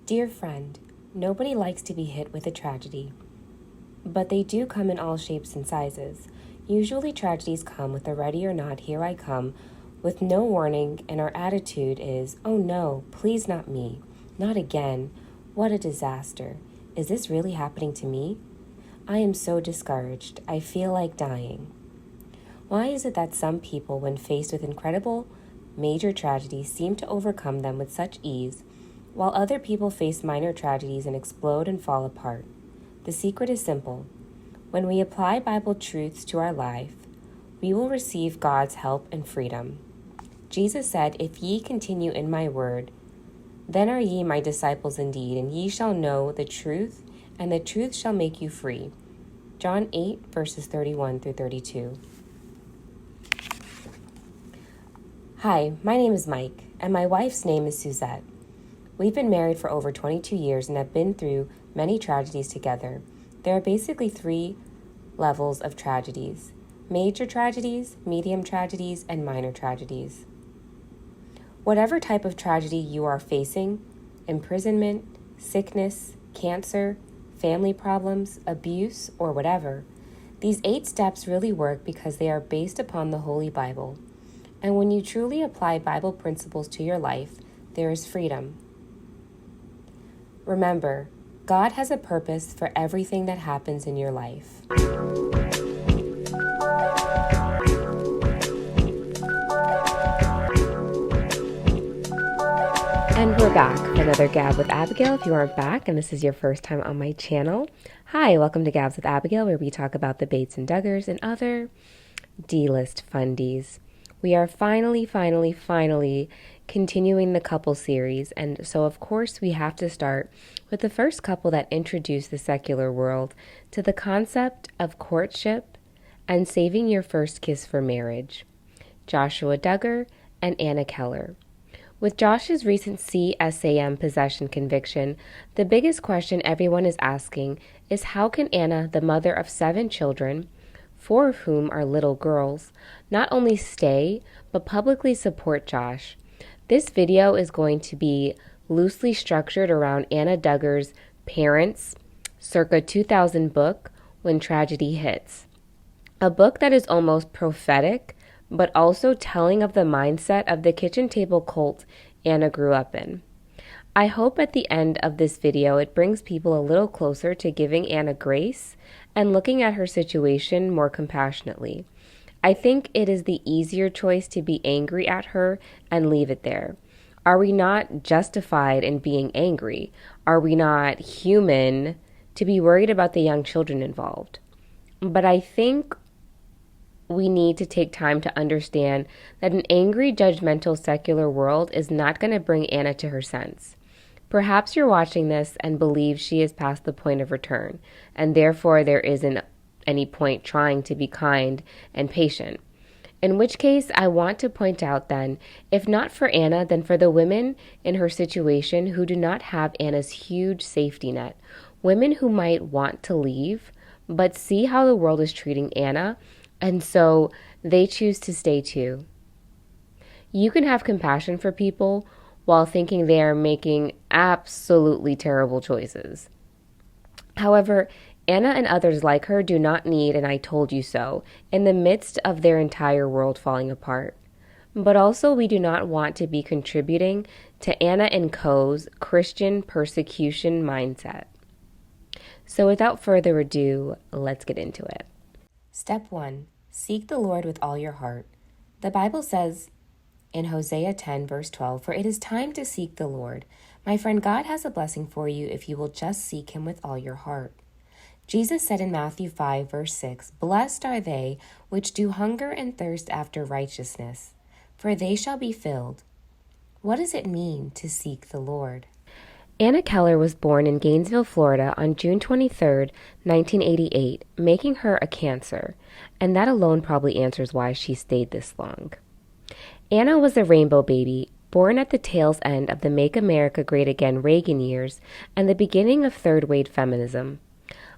Dear friend, nobody likes to be hit with a tragedy, but they do come in all shapes and sizes. Usually tragedies come with a ready or not, here I come, with no warning, and our attitude is, oh no, please not me, not again, what a disaster. Is this really happening to me? I am so discouraged, I feel like dying. Why is it that some people, when faced with incredible, major tragedies, seem to overcome them with such ease, while other people face minor tragedies and explode and fall apart? The secret is simple. When we apply Bible truths to our life, we will receive God's help and freedom. Jesus said, if ye continue in my word, then are ye my disciples indeed, and ye shall know the truth, and the truth shall make you free. John 8, verses 31 through 32. Hi, my name is Mike, and my wife's name is Suzette. We've been married for over 22 years and have been through many tragedies together. There are basically 3 levels of tragedies: major tragedies, medium tragedies, and minor tragedies. Whatever type of tragedy you are facing, imprisonment, sickness, cancer, family problems, abuse, or whatever, these 8 steps really work because they are based upon the Holy Bible. And when you truly apply Bible principles to your life, there is freedom. Remember, God has a purpose for everything that happens in your life. And we're back for another Gab with Abigail. If you aren't back and this is your first time on my channel, hi, welcome to Gabs with Abigail, where we talk about the Bates and Duggars and other D-list fundies. We are finally continuing the couple series, and so of course we have to start with the first couple that introduced the secular world to the concept of courtship and saving your first kiss for marriage, Joshua Duggar and Anna Keller. With Josh's recent CSAM possession conviction, the biggest question everyone is asking is how can Anna, the mother of 7 children, 4 of whom are little girls, not only stay, but publicly support Josh? This video is going to be loosely structured around Anna Duggar's parents' circa 2000 book, When Tragedy Hits. A book that is almost prophetic, but also telling of the mindset of the kitchen table cult Anna grew up in. I hope at the end of this video it brings people a little closer to giving Anna grace and looking at her situation more compassionately. I think it is the easier choice to be angry at her and leave it there. Are we not justified in being angry? Are we not human to be worried about the young children involved? But I think we need to take time to understand that an angry, judgmental, secular world is not going to bring Anna to her sense. Perhaps you're watching this and believe she is past the point of return, and therefore there isn't any point trying to be kind and patient. In which case, I want to point out then, if not for Anna, then for the women in her situation who do not have Anna's huge safety net, women who might want to leave, but see how the world is treating Anna, and so they choose to stay too. You can have compassion for people while thinking they are making absolutely terrible choices. However, Anna and others like her do not need an I told you so in the midst of their entire world falling apart. But also we do not want to be contributing to Anna and Co.'s Christian persecution mindset. So without further ado, let's get into it. Step 1. Seek the Lord with all your heart. The Bible says in Hosea 10, verse 12, "For it is time to seek the Lord." My friend, God has a blessing for you if you will just seek him with all your heart. Jesus said in Matthew 5, verse 6, "Blessed are they which do hunger and thirst after righteousness, for they shall be filled." What does it mean to seek the Lord? Anna Keller was born in Gainesville, Florida on June 23, 1988, making her a Cancer, and that alone probably answers why she stayed this long. Anna was a rainbow baby, born at the tail's end of the Make America Great Again Reagan years and the beginning of third-wave feminism.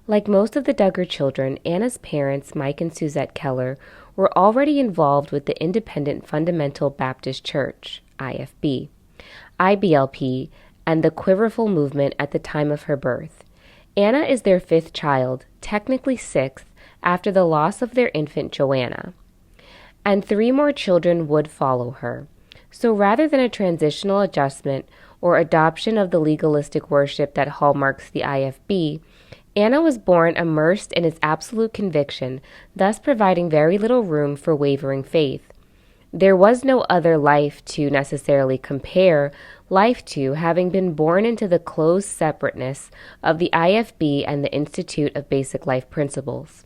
Like most of the Duggar children, Anna's parents, Mike and Suzette Keller, were already involved with the Independent Fundamental Baptist Church, IFB, IBLP, and the quiverful movement at the time of her birth. Anna is their fifth child, technically sixth, after the loss of their infant Joanna. And 3 more children would follow her. So rather than a transitional adjustment or adoption of the legalistic worship that hallmarks the IFB, Anna was born immersed in its absolute conviction, thus providing very little room for wavering faith. There was no other life to necessarily compare life to, having been born into the closed separateness of the IFB and the Institute of Basic Life Principles.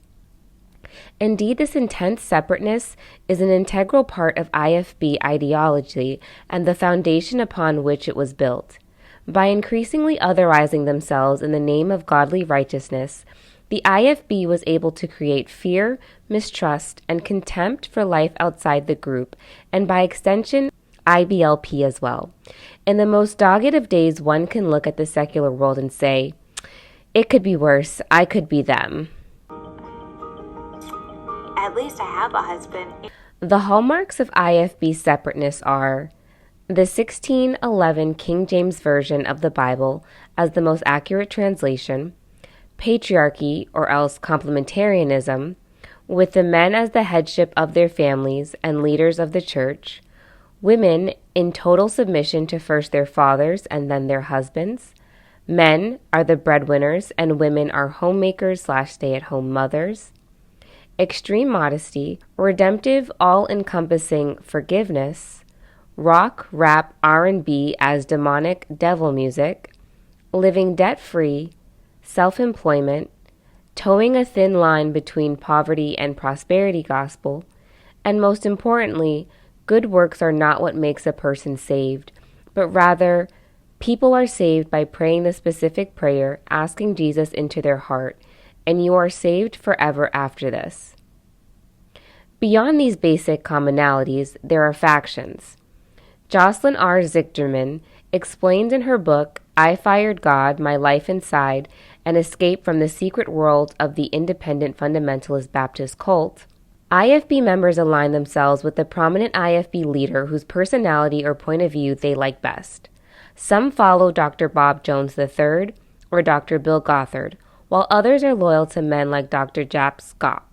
Indeed, this intense separateness is an integral part of IFB ideology and the foundation upon which it was built. By increasingly otherizing themselves in the name of godly righteousness, the IFB was able to create fear, mistrust, and contempt for life outside the group, and by extension, IBLP as well. In the most dogged of days, one can look at the secular world and say, "It could be worse. I could be them." At least I have a husband. The hallmarks of IFB separateness are the 1611 King James Version of the Bible as the most accurate translation, patriarchy or else complementarianism, with the men as the headship of their families and leaders of the church, women in total submission to first their fathers and then their husbands, men are the breadwinners and women are homemakers/stay-at-home mothers, extreme modesty, redemptive, all-encompassing forgiveness, rock, rap, R&B as demonic devil music, living debt-free, self-employment, towing a thin line between poverty and prosperity gospel, and most importantly, good works are not what makes a person saved, but rather, people are saved by praying the specific prayer, asking Jesus into their heart, and you are saved forever after this. Beyond these basic commonalities, there are factions. Jocelyn R. Zichterman explains in her book, I Fired God, My Life Inside, An Escape from the Secret World of the Independent Fundamentalist Baptist Cult, IFB members align themselves with the prominent IFB leader whose personality or point of view they like best. Some follow Dr. Bob Jones III or Dr. Bill Gothard, while others are loyal to men like Dr. Jap Scott.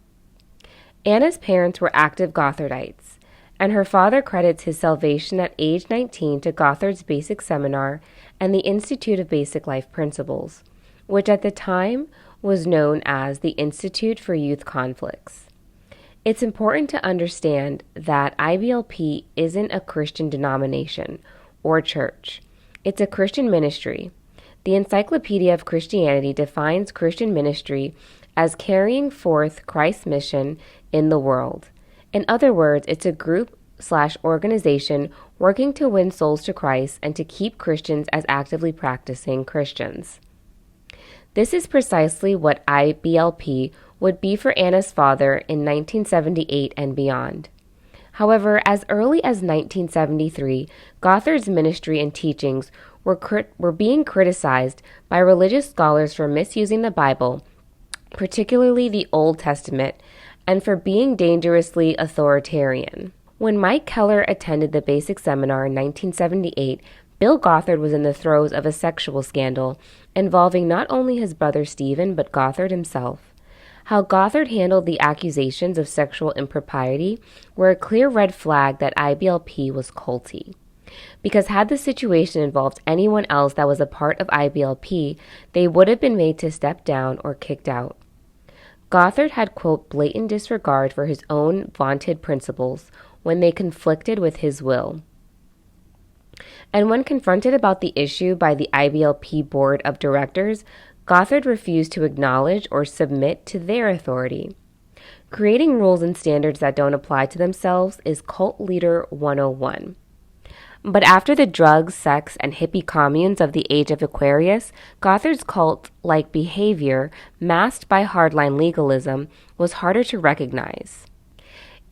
Anna's parents were active Gothardites, and her father credits his salvation at age 19 to Gothard's Basic Seminar and the Institute of Basic Life Principles, which at the time was known as the Institute for Youth Conflicts. It's important to understand that IBLP isn't a Christian denomination or church. It's a Christian ministry. The Encyclopedia of Christianity defines Christian ministry as carrying forth Christ's mission in the world. In other words, it's a group/organization working to win souls to Christ and to keep Christians as actively practicing Christians. This is precisely what IBLP would be for Anna's father in 1978 and beyond. However, as early as 1973, Gothard's ministry and teachings were being criticized by religious scholars for misusing the Bible, particularly the Old Testament, and for being dangerously authoritarian. When Mike Keller attended the Basic Seminar in 1978, Bill Gothard was in the throes of a sexual scandal involving not only his brother Stephen, but Gothard himself. How Gothard handled the accusations of sexual impropriety were a clear red flag that IBLP was culty. Because had the situation involved anyone else that was a part of IBLP, they would have been made to step down or kicked out. Gothard had, quote, blatant disregard for his own vaunted principles when they conflicted with his will. And when confronted about the issue by the IBLP Board of Directors, Gothard refused to acknowledge or submit to their authority. Creating rules and standards that don't apply to themselves is Cult Leader 101. But after the drugs, sex, and hippie communes of the age of Aquarius, Gothard's cult-like behavior, masked by hardline legalism, was harder to recognize.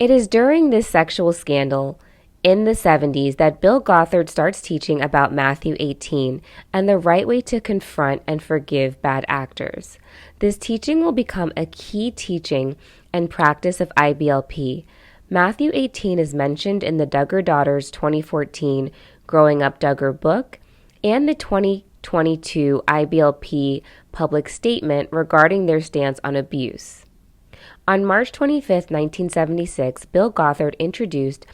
It is during this sexual scandal in the 70s that Bill Gothard starts teaching about Matthew 18 and the right way to confront and forgive bad actors. This teaching will become a key teaching and practice of IBLP. Matthew 18 is mentioned in the Duggar Daughters 2014 Growing Up Duggar book and the 2022 IBLP public statement regarding their stance on abuse. On March 25, 1976, Bill Gothard introduced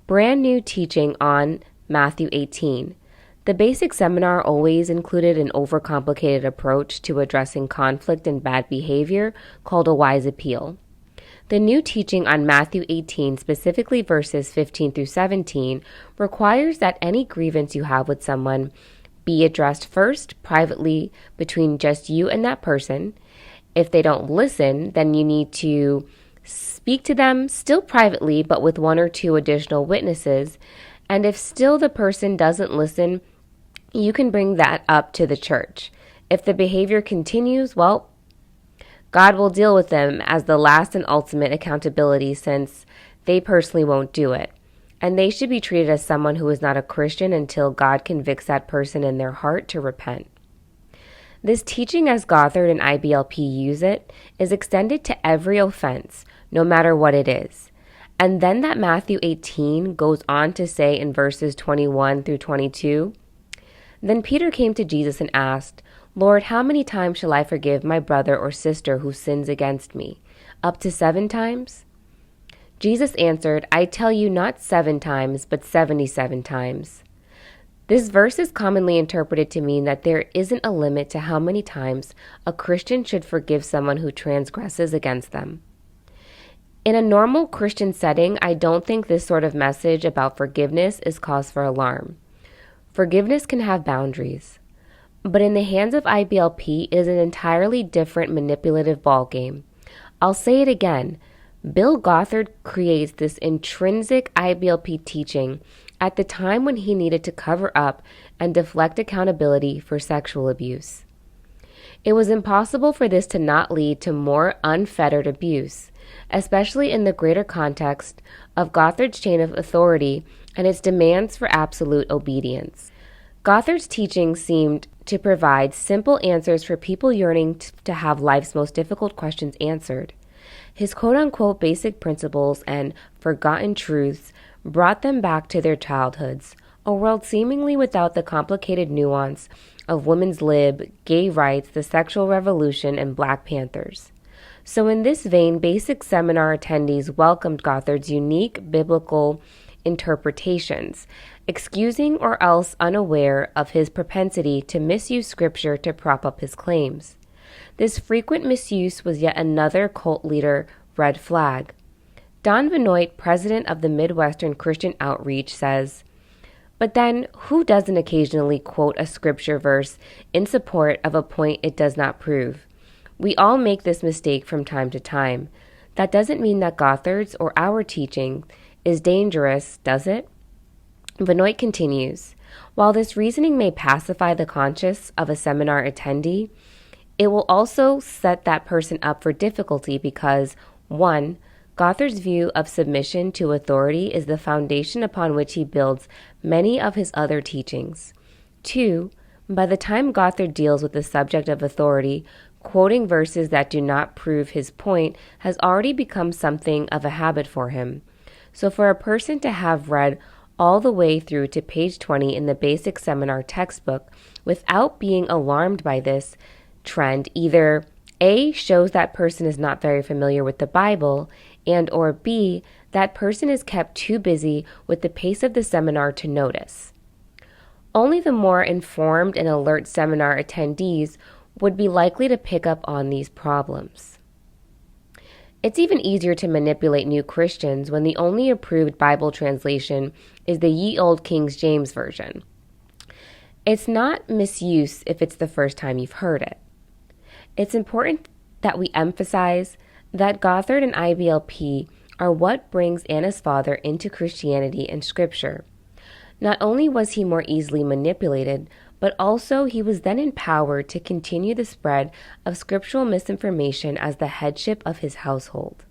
brand new teaching on Matthew 18. The basic seminar always included an overcomplicated approach to addressing conflict and bad behavior called a wise appeal. The new teaching on Matthew 18, specifically verses 15 through 17, requires that any grievance you have with someone be addressed first privately between just you and that person. If they don't listen, then you need to speak to them still privately, but with one or two additional witnesses. And if still the person doesn't listen, you can bring that up to the church. If the behavior continues, well, God will deal with them as the last and ultimate accountability, since they personally won't do it. And they should be treated as someone who is not a Christian until God convicts that person in their heart to repent. This teaching, as Gothard and IBLP use it, is extended to every offense, no matter what it is. And then that Matthew 18 goes on to say in verses 21 through 22, "Then Peter came to Jesus and asked, 'Lord, how many times shall I forgive my brother or sister who sins against me? Up to 7 times?' Jesus answered, 'I tell you, not 7 times, but 77 times. This verse is commonly interpreted to mean that there isn't a limit to how many times a Christian should forgive someone who transgresses against them. In a normal Christian setting, I don't think this sort of message about forgiveness is cause for alarm. Forgiveness can have boundaries. But in the hands of IBLP, it is an entirely different manipulative ballgame. I'll say it again. Bill Gothard creates this intrinsic IBLP teaching at the time when he needed to cover up and deflect accountability for sexual abuse. It was impossible for this to not lead to more unfettered abuse, especially in the greater context of Gothard's chain of authority and its demands for absolute obedience. Gothard's teaching seemed to provide simple answers for people yearning to have life's most difficult questions answered. His quote-unquote basic principles and forgotten truths brought them back to their childhoods, a world seemingly without the complicated nuance of women's lib, gay rights, the sexual revolution, and Black Panthers. So in this vein, basic seminar attendees welcomed Gothard's unique biblical interpretations, excusing or else unaware of his propensity to misuse scripture to prop up his claims. This frequent misuse was yet another cult leader red flag. Don Benoit, president of the Midwestern Christian Outreach, says, "But then, who doesn't occasionally quote a scripture verse in support of a point it does not prove? We all make this mistake from time to time. That doesn't mean that Gothard's or our teaching is dangerous, does it?" Benoit continues, "While this reasoning may pacify the conscience of a seminar attendee, it will also set that person up for difficulty because, 1. Gothard's view of submission to authority is the foundation upon which he builds many of his other teachings. 2. By the time Gothard deals with the subject of authority, quoting verses that do not prove his point has already become something of a habit for him. So for a person to have read all the way through to page 20 in the basic seminar textbook without being alarmed by this trend either A, shows that person is not very familiar with the Bible, and or B, that person is kept too busy with the pace of the seminar to notice. Only the more informed and alert seminar attendees would be likely to pick up on these problems. It's even easier to manipulate new Christians when the only approved Bible translation is the ye olde King James Version. It's not misuse if it's the first time you've heard it. It's important that we emphasize that Gothard and IBLP are what brings Anna's father into Christianity and Scripture. Not only was he more easily manipulated, but also he was then empowered to continue the spread of scriptural misinformation as the headship of his household.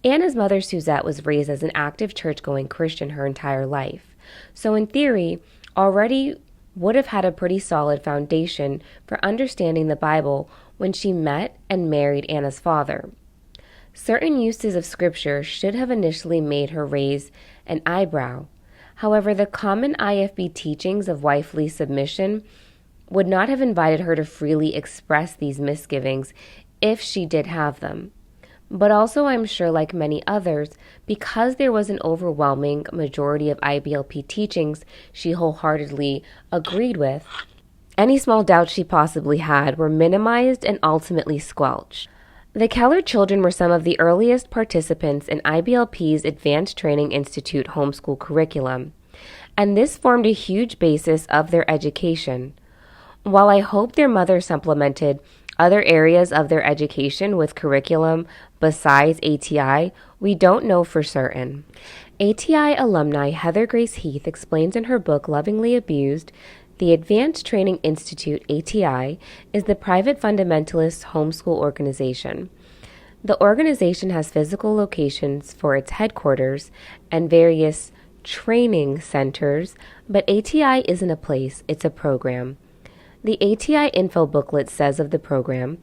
Anna's mother, Suzette, was raised as an active church-going Christian her entire life, so in theory, already would have had a pretty solid foundation for understanding the Bible when she met and married Anna's father. Certain uses of Scripture should have initially made her raise an eyebrow. However, the common IFB teachings of wifely submission would not have invited her to freely express these misgivings if she did have them. But also, I'm sure, like many others, because there was an overwhelming majority of IBLP teachings she wholeheartedly agreed with, any small doubts she possibly had were minimized and ultimately squelched. The Keller children were some of the earliest participants in IBLP's Advanced Training Institute homeschool curriculum, and this formed a huge basis of their education. While I hope their mother supplemented other areas of their education with curriculum besides ATI, we don't know for certain. ATI alumni Heather Grace Heath explains in her book Lovingly Abused, the Advanced Training Institute, ATI, is the private fundamentalist homeschool organization. The organization has physical locations for its headquarters and various training centers, but ATI isn't a place, it's a program. The ATI info booklet says of the program,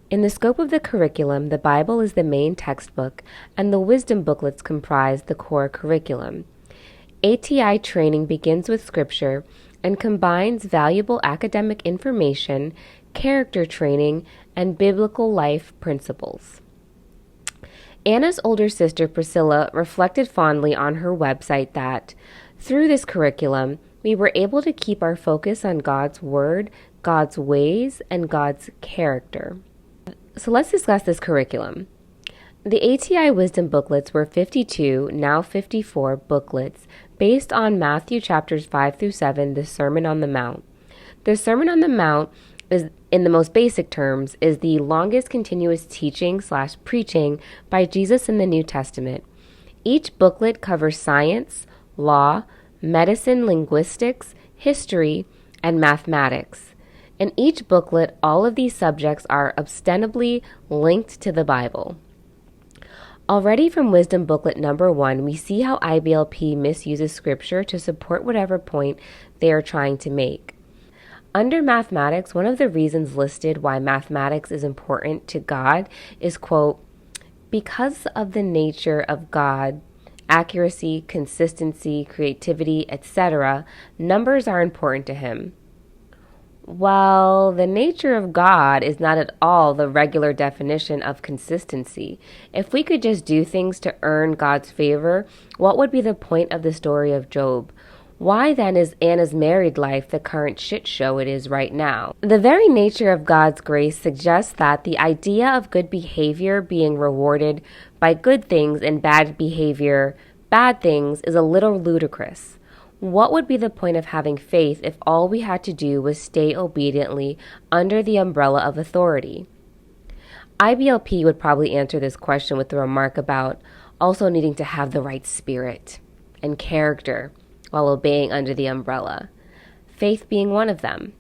in the scope of the curriculum, the Bible is the main textbook, and the wisdom booklets comprise the core curriculum. ATI training begins with Scripture and combines valuable academic information, character training, and biblical life principles. Anna's older sister, Priscilla, reflected fondly on her website that, through this curriculum, we were able to keep our focus on God's Word, God's ways, and God's character. So let's discuss this curriculum. The ATI Wisdom booklets were 52, now 54 booklets based on Matthew chapters 5 through 7, the Sermon on the Mount. The Sermon on the Mount is, in the most basic terms, is the longest continuous teaching/preaching by Jesus in the New Testament. Each booklet covers science, law, medicine, linguistics, history, and mathematics. In each booklet, all of these subjects are ostensibly linked to the Bible. Already from Wisdom Booklet number 1, we see how IBLP misuses Scripture to support whatever point they are trying to make. Under mathematics, one of the reasons listed why mathematics is important to God is, quote, because of the nature of God, accuracy, consistency, creativity, etc., numbers are important to him. Well, the nature of God is not at all the regular definition of consistency. If we could just do things to earn God's favor, what would be the point of the story of Job? Why then is Anna's married life the current shit show it is right now? The very nature of God's grace suggests that the idea of good behavior being rewarded by good things and bad behavior, bad things, is a little ludicrous. What would be the point of having faith if all we had to do was stay obediently under the umbrella of authority? IBLP would probably answer this question with the remark about also needing to have the right spirit and character while obeying under the umbrella, faith being one of them.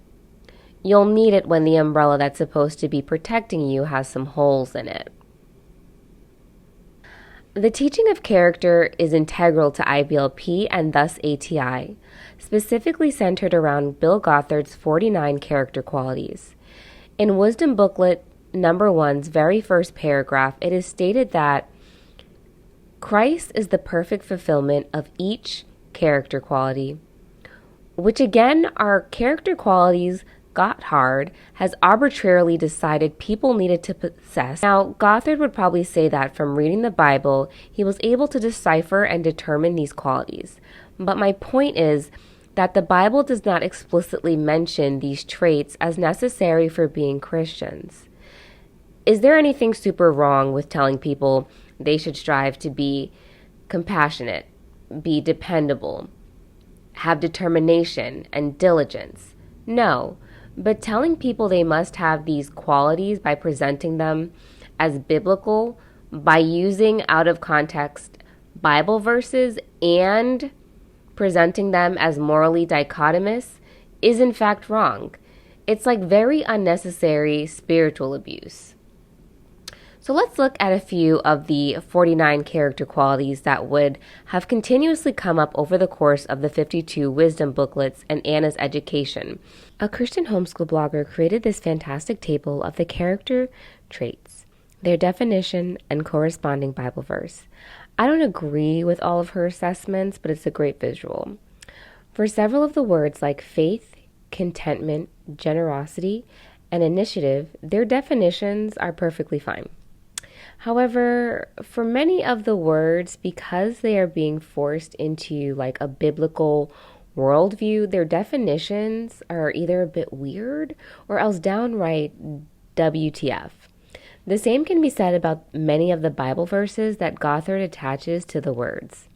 You'll need it when the umbrella that's supposed to be protecting you has some holes in it. The teaching of character is integral to IBLP and thus ATI, specifically centered around Bill Gothard's 49 character qualities. In Wisdom Booklet number 1's very first paragraph, it is stated that Christ is the perfect fulfillment of each character quality, which again are character qualities Gotthard has arbitrarily decided people needed to possess. Now, Gothard would probably say that from reading the Bible, he was able to decipher and determine these qualities. But my point is that the Bible does not explicitly mention these traits as necessary for being Christians. Is there anything super wrong with telling people they should strive to be compassionate, be dependable, have determination and diligence? No. But telling people they must have these qualities by presenting them as biblical, by using out of context Bible verses, and presenting them as morally dichotomous is in fact wrong. It's like very unnecessary spiritual abuse. So let's look at a few of the 49 character qualities that would have continuously come up over the course of the 52 wisdom booklets and Anna's education. A Christian homeschool blogger created this fantastic table of the character traits, their definition, and corresponding Bible verse. I don't agree with all of her assessments, but it's a great visual. For several of the words like faith, contentment, generosity, and initiative, their definitions are perfectly fine. However, for many of the words, because they are being forced into like a biblical worldview, their definitions are either a bit weird or else downright WTF. The same can be said about many of the Bible verses that Gothard attaches to the words.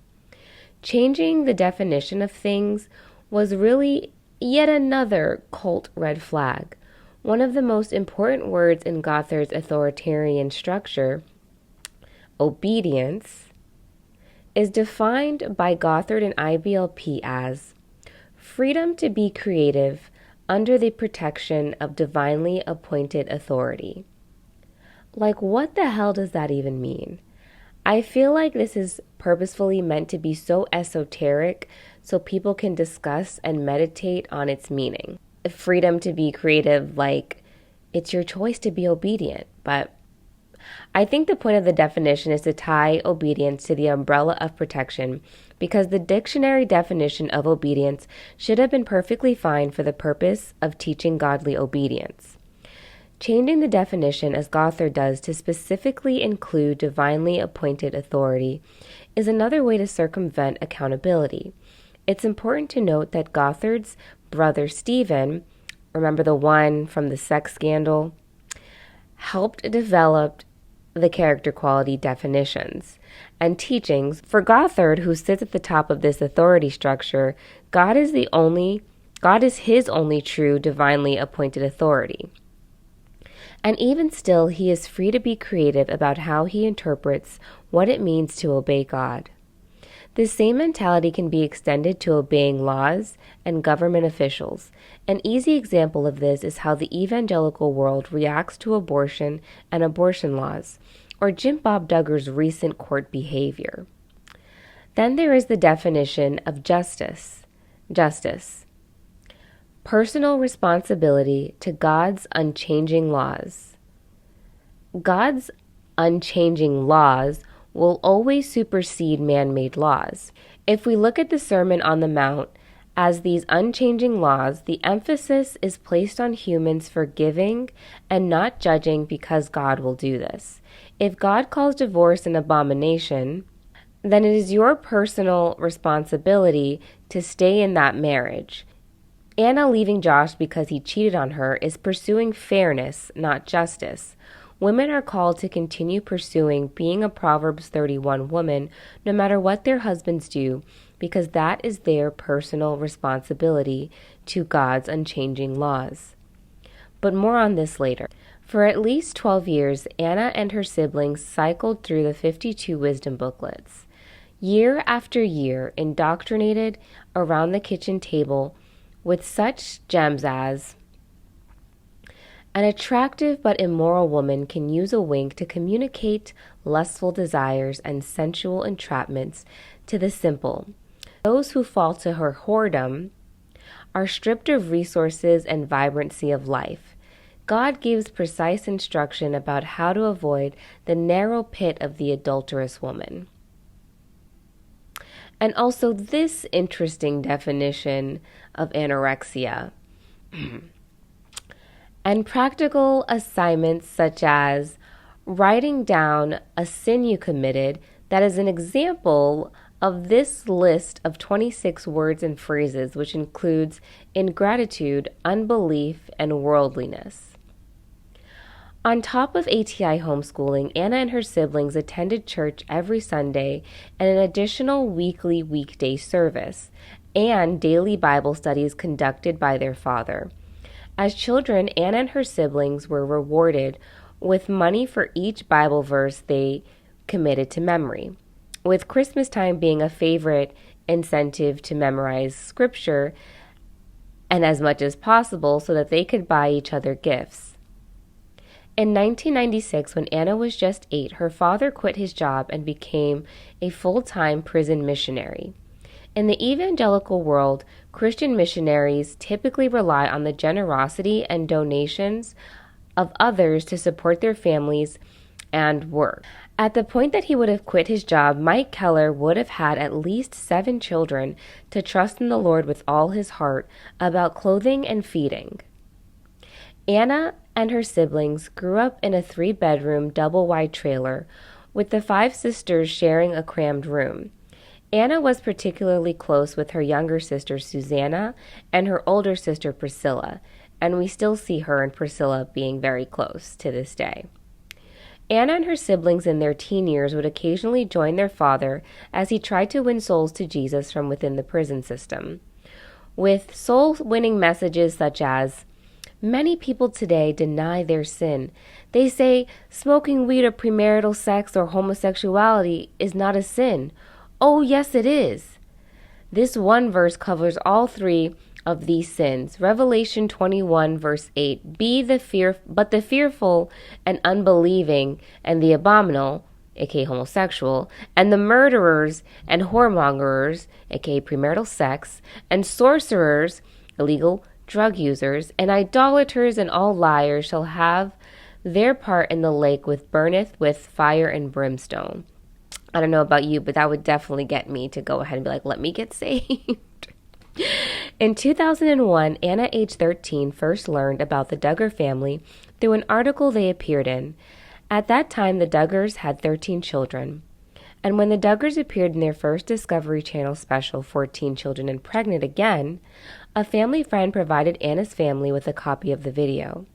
Changing the definition of things was really yet another cult red flag. One of the most important words in Gothard's authoritarian structure, obedience, is defined by Gothard and IBLP as freedom to be creative under the protection of divinely appointed authority. Like, what the hell does that even mean? I feel like this is purposefully meant to be so esoteric so people can discuss and meditate on its meaning. Freedom to be creative, like, it's your choice to be obedient. But I think the point of the definition is to tie obedience to the umbrella of protection, because the dictionary definition of obedience should have been perfectly fine for the purpose of teaching godly obedience. Changing the definition as Gothard does to specifically include divinely appointed authority is another way to circumvent accountability. It's important to note that Gothard's brother Stephen, remember the one from the sex scandal, helped develop the character quality definitions and teachings. For Gothard, who sits at the top of this authority structure, God is his only true divinely appointed authority. And even still, he is free to be creative about how he interprets what it means to obey God. This same mentality can be extended to obeying laws and government officials. An easy example of this is how the evangelical world reacts to abortion and abortion laws, or Jim Bob Duggar's recent court behavior. Then there is the definition of justice. Justice. Personal responsibility to God's unchanging laws. God's unchanging laws will always supersede man-made laws. If we look at the Sermon on the Mount as these unchanging laws, the emphasis is placed on humans forgiving and not judging because God will do this. If God calls divorce an abomination, then it is your personal responsibility to stay in that marriage. Anna leaving Josh because he cheated on her is pursuing fairness, not justice. Women are called to continue pursuing being a Proverbs 31 woman no matter what their husbands do, because that is their personal responsibility to God's unchanging laws. But more on this later. For at least 12 years, Anna and her siblings cycled through the 52 wisdom booklets. Year after year, indoctrinated around the kitchen table with such gems as: an attractive but immoral woman can use a wink to communicate lustful desires and sensual entrapments to the simple. Those who fall to her whoredom are stripped of resources and vibrancy of life. God gives precise instruction about how to avoid the narrow pit of the adulterous woman. And also this interesting definition of anorexia. And practical assignments such as writing down a sin you committed that is an example of this list of 26 words and phrases, which includes ingratitude, unbelief, and worldliness. On top of ATI homeschooling, Anna and her siblings attended church every Sunday and an additional weekday service and daily Bible studies conducted by their father. As children, Anna and her siblings were rewarded with money for each Bible verse they committed to memory, with Christmas time being a favorite incentive to memorize scripture and as much as possible so that they could buy each other gifts. In 1996, when Anna was just 8, her father quit his job and became a full-time prison missionary. In the evangelical world, Christian missionaries typically rely on the generosity and donations of others to support their families and work. At the point that he would have quit his job, Mike Keller would have had at least 7 children to trust in the Lord with all his heart about clothing and feeding. Anna and her siblings grew up in a 3-bedroom, double-wide trailer, with the 5 sisters sharing a crammed room. Anna was particularly close with her younger sister Susanna and her older sister Priscilla, and we still see her and Priscilla being very close to this day. Anna and her siblings in their teen years would occasionally join their father as he tried to win souls to Jesus from within the prison system, with soul-winning messages such as, "Many people today deny their sin. They say smoking weed or premarital sex or homosexuality is not a sin. Oh, yes, it is." This one verse covers all 3 of these sins. Revelation 21, verse 8, but the fearful and unbelieving and the abominable, aka homosexual, and the murderers and whoremongers, aka premarital sex, and sorcerers, illegal drug users, and idolaters and all liars shall have their part in the lake which burneth with fire and brimstone. I don't know about you, but that would definitely get me to go ahead and be like, let me get saved. In 2001, Anna, age 13, first learned about the Duggar family through an article they appeared in. At that time, the Duggars had 13 children. And when the Duggars appeared in their first Discovery Channel special, 14 Children and Pregnant Again, a family friend provided Anna's family with a copy of the video.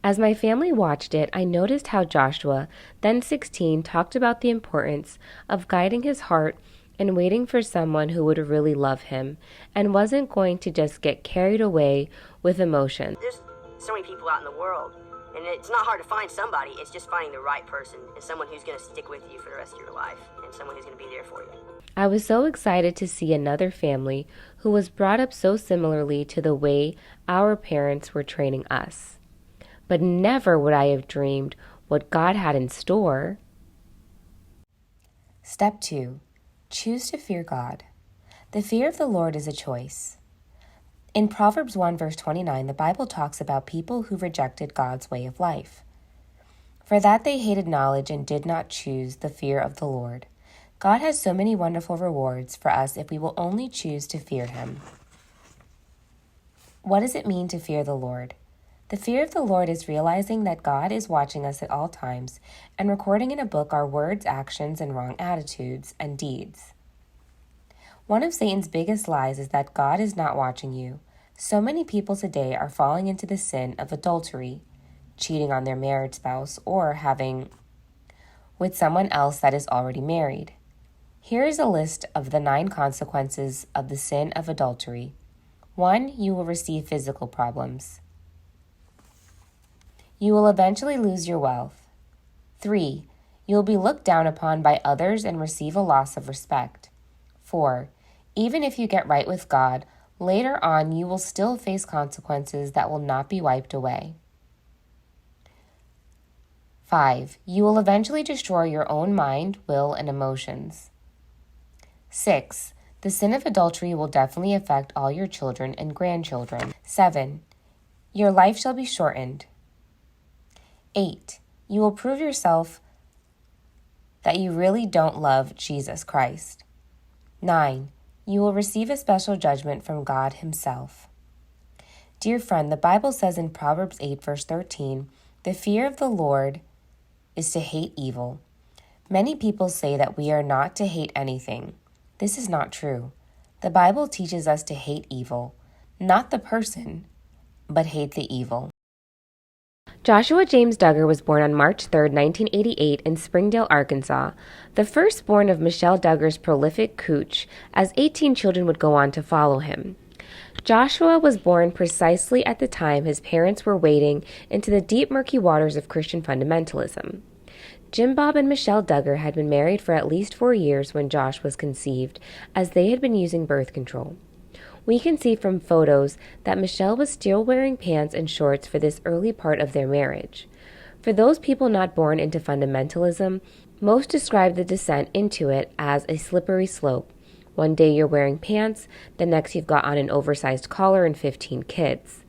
As my family watched it, I noticed how Joshua, then 16, talked about the importance of guiding his heart and waiting for someone who would really love him and wasn't going to just get carried away with emotion. There's so many people out in the world, and it's not hard to find somebody. It's just finding the right person and someone who's going to stick with you for the rest of your life and someone who's going to be there for you. I was so excited to see another family who was brought up so similarly to the way our parents were training us. But never would I have dreamed what God had in store. Step 2. Choose to fear God. The fear of the Lord is a choice. In Proverbs 1 verse 29, the Bible talks about people who rejected God's way of life. For that they hated knowledge and did not choose the fear of the Lord. God has so many wonderful rewards for us if we will only choose to fear Him. What does it mean to fear the Lord? The fear of the Lord is realizing that God is watching us at all times and recording in a book our words, actions, and wrong attitudes and deeds. One of Satan's biggest lies is that God is not watching you. So many people today are falling into the sin of adultery, cheating on their married spouse, or having with someone else that is already married. Here is a list of the 9 consequences of the sin of adultery. 1. You will receive physical problems. You will eventually lose your wealth. 3. You will be looked down upon by others and receive a loss of respect. 4. Even if you get right with God, later on you will still face consequences that will not be wiped away. 5. You will eventually destroy your own mind, will, and emotions. 6. The sin of adultery will definitely affect all your children and grandchildren. 7. Your life shall be shortened. 8. You will prove yourself that you really don't love Jesus Christ. 9. You will receive a special judgment from God Himself. Dear friend, the Bible says in Proverbs 8, verse 13, the fear of the Lord is to hate evil. Many people say that we are not to hate anything. This is not true. The Bible teaches us to hate evil, not the person, but hate the evil. Joshua James Duggar was born on March 3, 1988 in Springdale, Arkansas, the firstborn of Michelle Duggar's prolific cooch, as 18 children would go on to follow him. Joshua was born precisely at the time his parents were wading into the deep, murky waters of Christian fundamentalism. Jim Bob and Michelle Duggar had been married for at least 4 years when Josh was conceived, as they had been using birth control. We can see from photos that Michelle was still wearing pants and shorts for this early part of their marriage. For those people not born into fundamentalism, most describe the descent into it as a slippery slope. One day you're wearing pants, the next you've got on an oversized collar and 15 kids.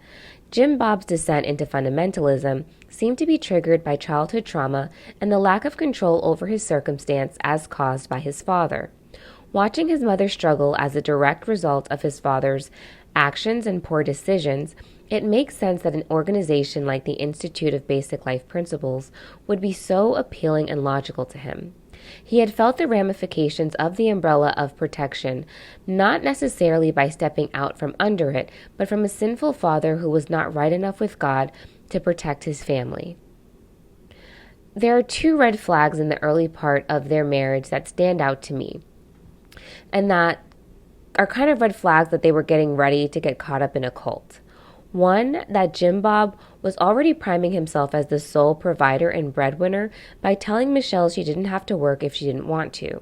Jim Bob's descent into fundamentalism seemed to be triggered by childhood trauma and the lack of control over his circumstance as caused by his father. Watching his mother struggle as a direct result of his father's actions and poor decisions, it makes sense that an organization like the Institute of Basic Life Principles would be so appealing and logical to him. He had felt the ramifications of the umbrella of protection, not necessarily by stepping out from under it, but from a sinful father who was not right enough with God to protect his family. There are 2 red flags in the early part of their marriage that stand out to me, and that are kind of red flags that they were getting ready to get caught up in a cult. One, that Jim Bob was already priming himself as the sole provider and breadwinner by telling Michelle she didn't have to work if she didn't want to.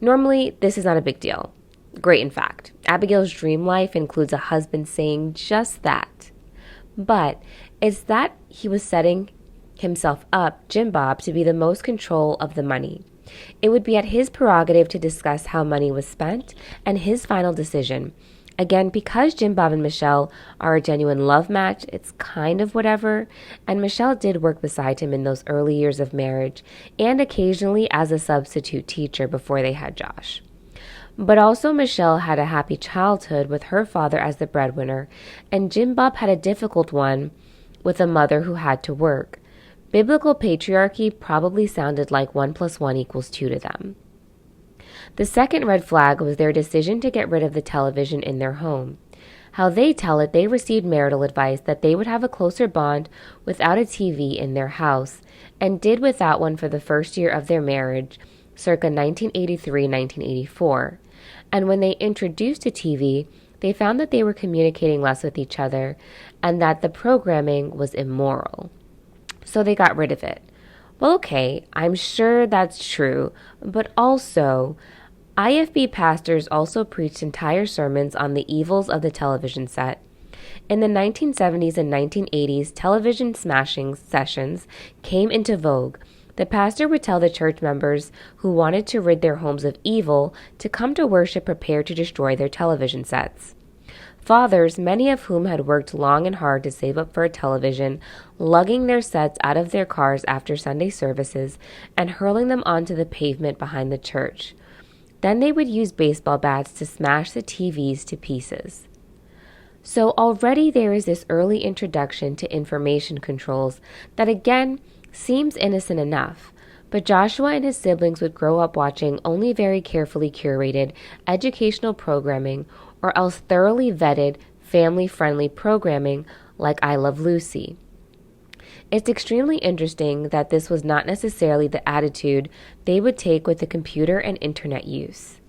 Normally, this is not a big deal. Great, in fact. Abigail's dream life includes a husband saying just that. But it's that he was setting himself up, Jim Bob, to be the most control of the money. It would be at his prerogative to discuss how money was spent and his final decision. Again, because Jim Bob and Michelle are a genuine love match, it's kind of whatever, and Michelle did work beside him in those early years of marriage and occasionally as a substitute teacher before they had Josh. But also Michelle had a happy childhood with her father as the breadwinner, and Jim Bob had a difficult one with a mother who had to work. Biblical patriarchy probably sounded like 1 + 1 = 2 to them. The second red flag was their decision to get rid of the television in their home. How they tell it, they received marital advice that they would have a closer bond without a TV in their house, and did without one for the first year of their marriage, circa 1983-1984. And when they introduced a TV, they found that they were communicating less with each other, and that the programming was immoral. So they got rid of it. Well, okay, I'm sure that's true, but also, IFB pastors also preached entire sermons on the evils of the television set. In the 1970s and 1980s, television smashing sessions came into vogue. The pastor would tell the church members who wanted to rid their homes of evil to come to worship prepared to destroy their television sets. Fathers, many of whom had worked long and hard to save up for a television, lugging their sets out of their cars after Sunday services and hurling them onto the pavement behind the church. Then they would use baseball bats to smash the TVs to pieces. So already there is this early introduction to information controls that again seems innocent enough, but Joshua and his siblings would grow up watching only very carefully curated educational programming or else thoroughly vetted, family-friendly programming like I Love Lucy. It's extremely interesting that this was not necessarily the attitude they would take with the computer and internet use.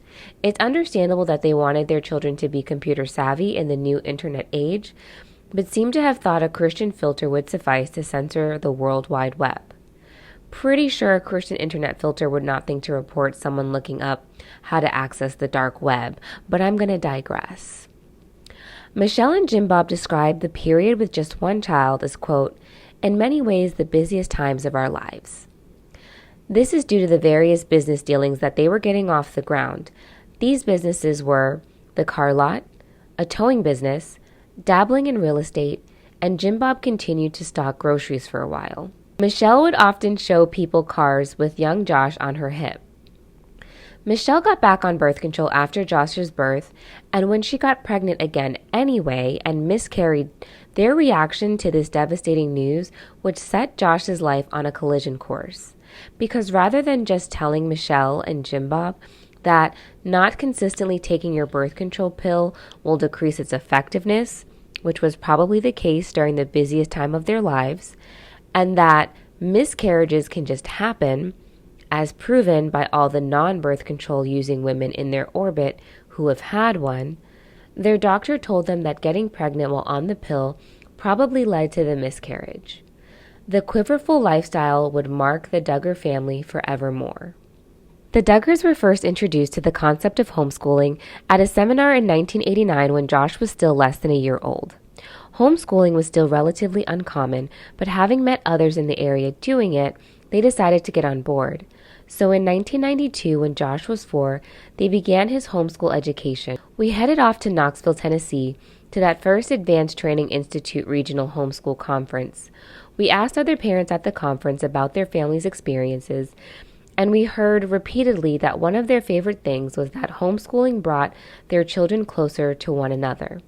It's understandable that they wanted their children to be computer savvy in the new internet age, but seem to have thought a Christian filter would suffice to censor the World Wide Web. Pretty sure a Christian internet filter would not think to report someone looking up how to access the dark web, but I'm going to digress. Michelle and Jim Bob described the period with just one child as, quote, in many ways the busiest times of our lives. This is due to the various business dealings that they were getting off the ground. These businesses were the car lot, a towing business, dabbling in real estate, and Jim Bob continued to stock groceries for a while. Michelle would often show people cars with young Josh on her hip. Michelle got back on birth control after Josh's birth, and when she got pregnant again anyway and miscarried, their reaction to this devastating news would set Josh's life on a collision course. Because rather than just telling Michelle and Jim Bob that not consistently taking your birth control pill will decrease its effectiveness, which was probably the case during the busiest time of their lives, and that miscarriages can just happen, as proven by all the non-birth control using women in their orbit who have had one, their doctor told them that getting pregnant while on the pill probably led to the miscarriage. The quiverful lifestyle would mark the Duggar family forevermore. The Duggars were first introduced to the concept of homeschooling at a seminar in 1989 when Josh was still less than a year old. Homeschooling was still relatively uncommon, but having met others in the area doing it, they decided to get on board. So in 1992, when Josh was 4, they began his homeschool education. We headed off to Knoxville, Tennessee, to that first Advanced Training Institute Regional Homeschool Conference. We asked other parents at the conference about their family's experiences, and we heard repeatedly that one of their favorite things was that homeschooling brought their children closer to one another.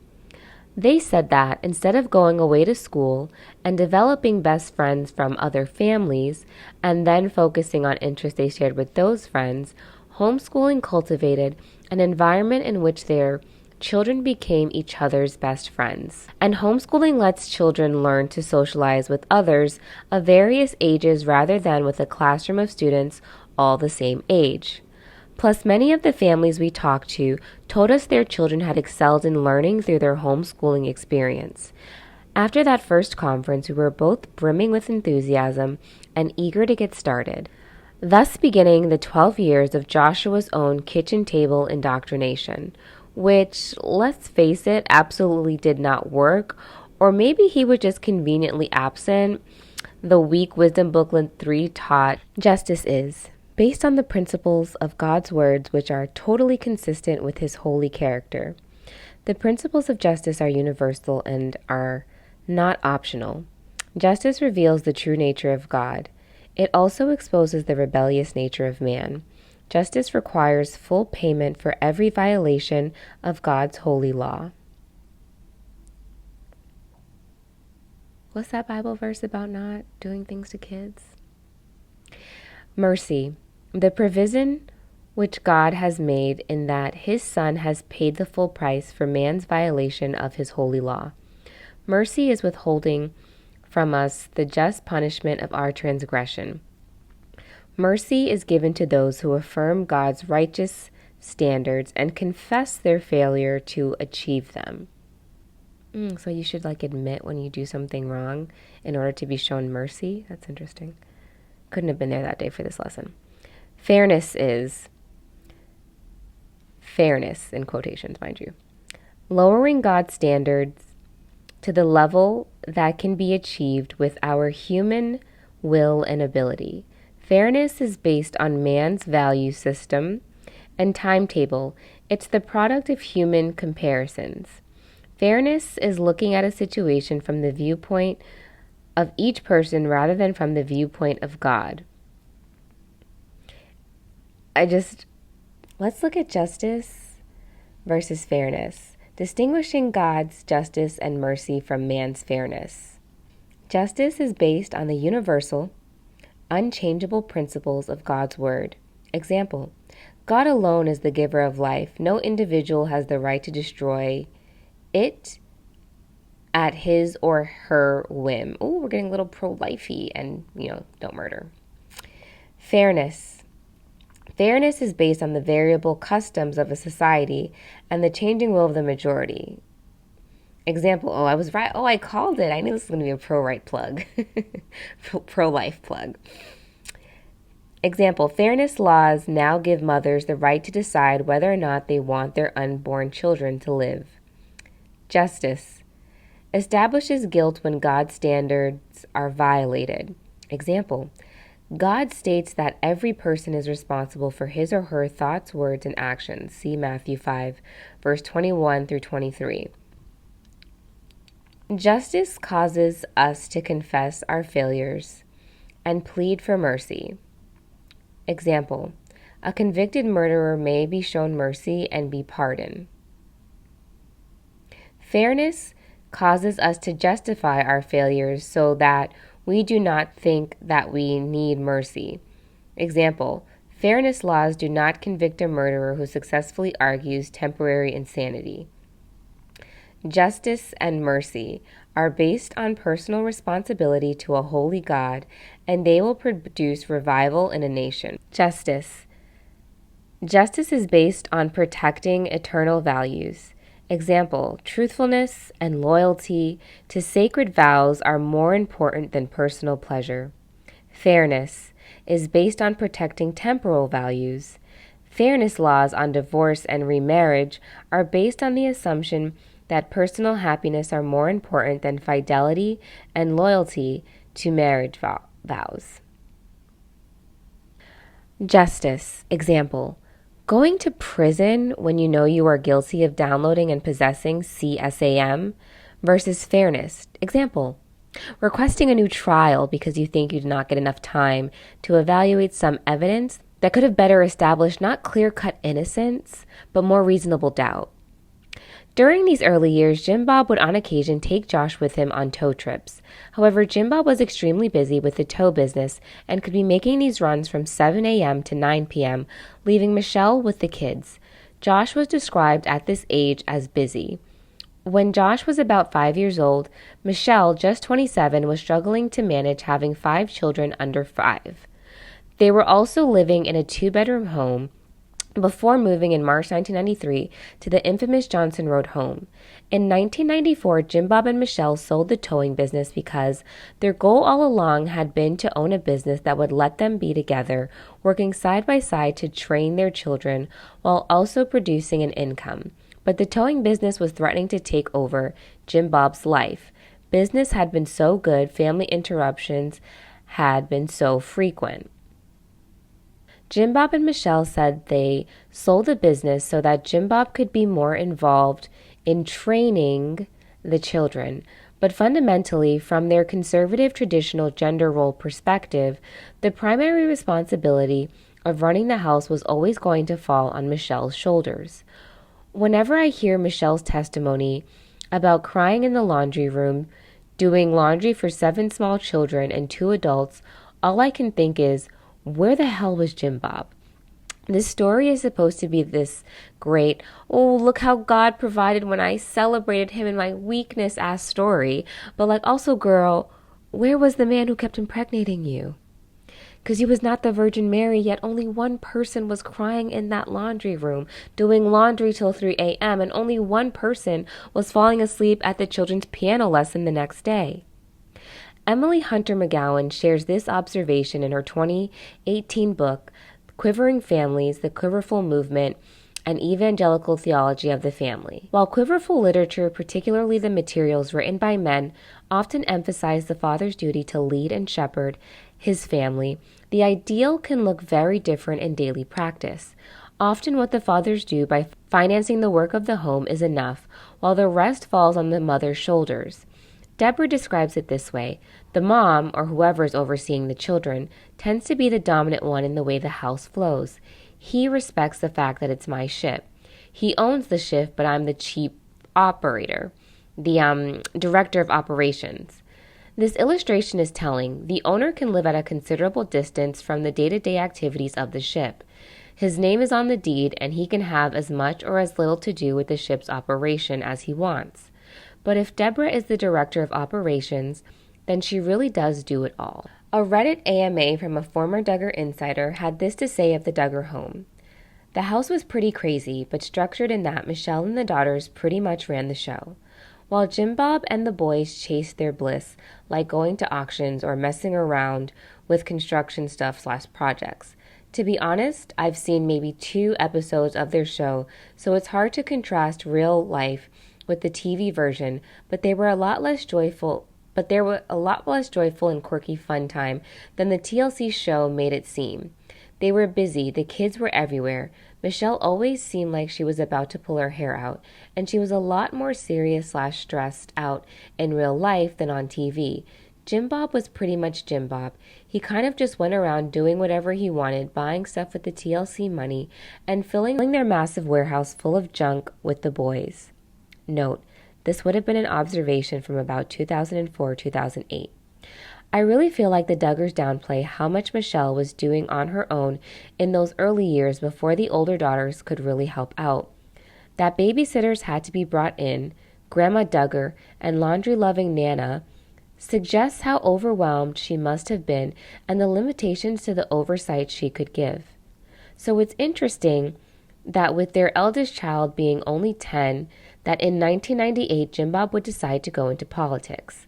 They said that instead of going away to school and developing best friends from other families and then focusing on interests they shared with those friends, homeschooling cultivated an environment in which their children became each other's best friends. And homeschooling lets children learn to socialize with others of various ages rather than with a classroom of students all the same age. Plus, many of the families we talked to told us their children had excelled in learning through their homeschooling experience. After that first conference, we were both brimming with enthusiasm and eager to get started, thus beginning the 12 years of Joshua's own kitchen table indoctrination, which, let's face it, absolutely did not work, or maybe he was just conveniently absent. The week Wisdom Booklet 3 taught, justice is based on the principles of God's words, which are totally consistent with his holy character. The principles of justice are universal and are not optional. Justice reveals the true nature of God. It also exposes the rebellious nature of man. Justice requires full payment for every violation of God's holy law. What's that Bible verse about not doing things to kids? Mercy. The provision which God has made in that his Son has paid the full price for man's violation of his holy law. Mercy is withholding from us the just punishment of our transgression. Mercy is given to those who affirm God's righteous standards and confess their failure to achieve them. So you should admit when you do something wrong in order to be shown mercy? That's interesting. Couldn't have been there that day for this lesson. Fairness is, fairness in quotations, mind you, lowering God's standards to the level that can be achieved with our human will and ability. Fairness is based on man's value system and timetable. It's the product of human comparisons. Fairness is looking at a situation from the viewpoint of each person rather than from the viewpoint of God. Let's look at justice versus fairness, distinguishing God's justice and mercy from man's fairness. Justice is based on the universal, unchangeable principles of God's word. Example, God alone is the giver of life. No individual has the right to destroy it at his or her whim. Oh, we're getting a little pro-lifey and, don't murder. Fairness. Fairness is based on the variable customs of a society and the changing will of the majority. Example, I was right. I called it. I knew this was going to be a pro-right plug. Pro-life plug. Example, fairness laws now give mothers the right to decide whether or not they want their unborn children to live. Justice establishes guilt when God's standards are violated. Example, God states that every person is responsible for his or her thoughts, words, and actions. See Matthew 5, verse 21 through 23. Justice causes us to confess our failures and plead for mercy. Example, a convicted murderer may be shown mercy and be pardoned. Fairness causes us to justify our failures so that we do not think that we need mercy. Example, fairness laws do not convict a murderer who successfully argues temporary insanity. Justice and mercy are based on personal responsibility to a holy God, and they will produce revival in a nation. Justice. Justice is based on protecting eternal values. Example, truthfulness and loyalty to sacred vows are more important than personal pleasure. Fairness is based on protecting temporal values. Fairness laws on divorce and remarriage are based on the assumption that personal happiness are more important than fidelity and loyalty to marriage vows. Justice. Example, Going to prison when you know you are guilty of downloading and possessing CSAM versus fairness. Example, requesting a new trial because you think you did not get enough time to evaluate some evidence that could have better established not clear-cut innocence, but more reasonable doubt. During these early years, Jim Bob would on occasion take Josh with him on tow trips. However, Jim Bob was extremely busy with the tow business and could be making these runs from 7 a.m. to 9 p.m., leaving Michelle with the kids. Josh was described at this age as busy. When Josh was about 5 years old, Michelle, just 27, was struggling to manage having 5 children under 5. They were also living in a 2-bedroom home before moving in March 1993 to the infamous Johnson Road home. In 1994, Jim Bob and Michelle sold the towing business because their goal all along had been to own a business that would let them be together, working side by side to train their children while also producing an income. But the towing business was threatening to take over Jim Bob's life. Business had been so good, family interruptions had been so frequent. Jim Bob and Michelle said they sold the business so that Jim Bob could be more involved in training the children. But fundamentally, from their conservative traditional gender role perspective, the primary responsibility of running the house was always going to fall on Michelle's shoulders. Whenever I hear Michelle's testimony about crying in the laundry room, doing laundry for 7 small children and 2 adults, all I can think is, where the hell was Jim Bob? This story is supposed to be this great, oh, look how God provided when I celebrated him in my weakness ass story. But also, girl, where was the man who kept impregnating you? Because you was not the Virgin Mary, yet only one person was crying in that laundry room, doing laundry till 3 a.m., and only one person was falling asleep at the children's piano lesson the next day. Emily Hunter McGowan shares this observation in her 2018 book, Quivering Families, The Quiverful Movement, and Evangelical Theology of the Family. While quiverful literature, particularly the materials written by men, often emphasize the father's duty to lead and shepherd his family, the ideal can look very different in daily practice. Often what the fathers do by financing the work of the home is enough, while the rest falls on the mother's shoulders. Deborah describes it this way: the mom, or whoever is overseeing the children, tends to be the dominant one in the way the house flows. He respects the fact that it's my ship. He owns the ship, but I'm the chief operator, the director of operations. This illustration is telling. The owner can live at a considerable distance from the day-to-day activities of the ship. His name is on the deed, and he can have as much or as little to do with the ship's operation as he wants. But if Deborah is the director of operations, then she really does do it all. A Reddit AMA from a former Duggar insider had this to say of the Duggar home. The house was pretty crazy, but structured in that Michelle and the daughters pretty much ran the show, while Jim Bob and the boys chased their bliss, like going to auctions or messing around with construction stuff/projects. To be honest, I've seen maybe 2 episodes of their show, so it's hard to contrast real life with the TV version, but they were a lot less joyful and quirky fun time than the TLC show made it seem. They were busy, the kids were everywhere. Michelle always seemed like she was about to pull her hair out, and she was a lot more serious/stressed out in real life than on TV. Jim Bob was pretty much Jim Bob. He kind of just went around doing whatever he wanted, buying stuff with the TLC money, and filling their massive warehouse full of junk with the boys. Note, this would have been an observation from about 2004-2008. I really feel like the Duggars downplay how much Michelle was doing on her own in those early years before the older daughters could really help out. That babysitters had to be brought in, Grandma Duggar, and laundry-loving Nana suggests how overwhelmed she must have been and the limitations to the oversight she could give. So it's interesting that with their eldest child being only 10, that in 1998 Jim Bob would decide to go into politics.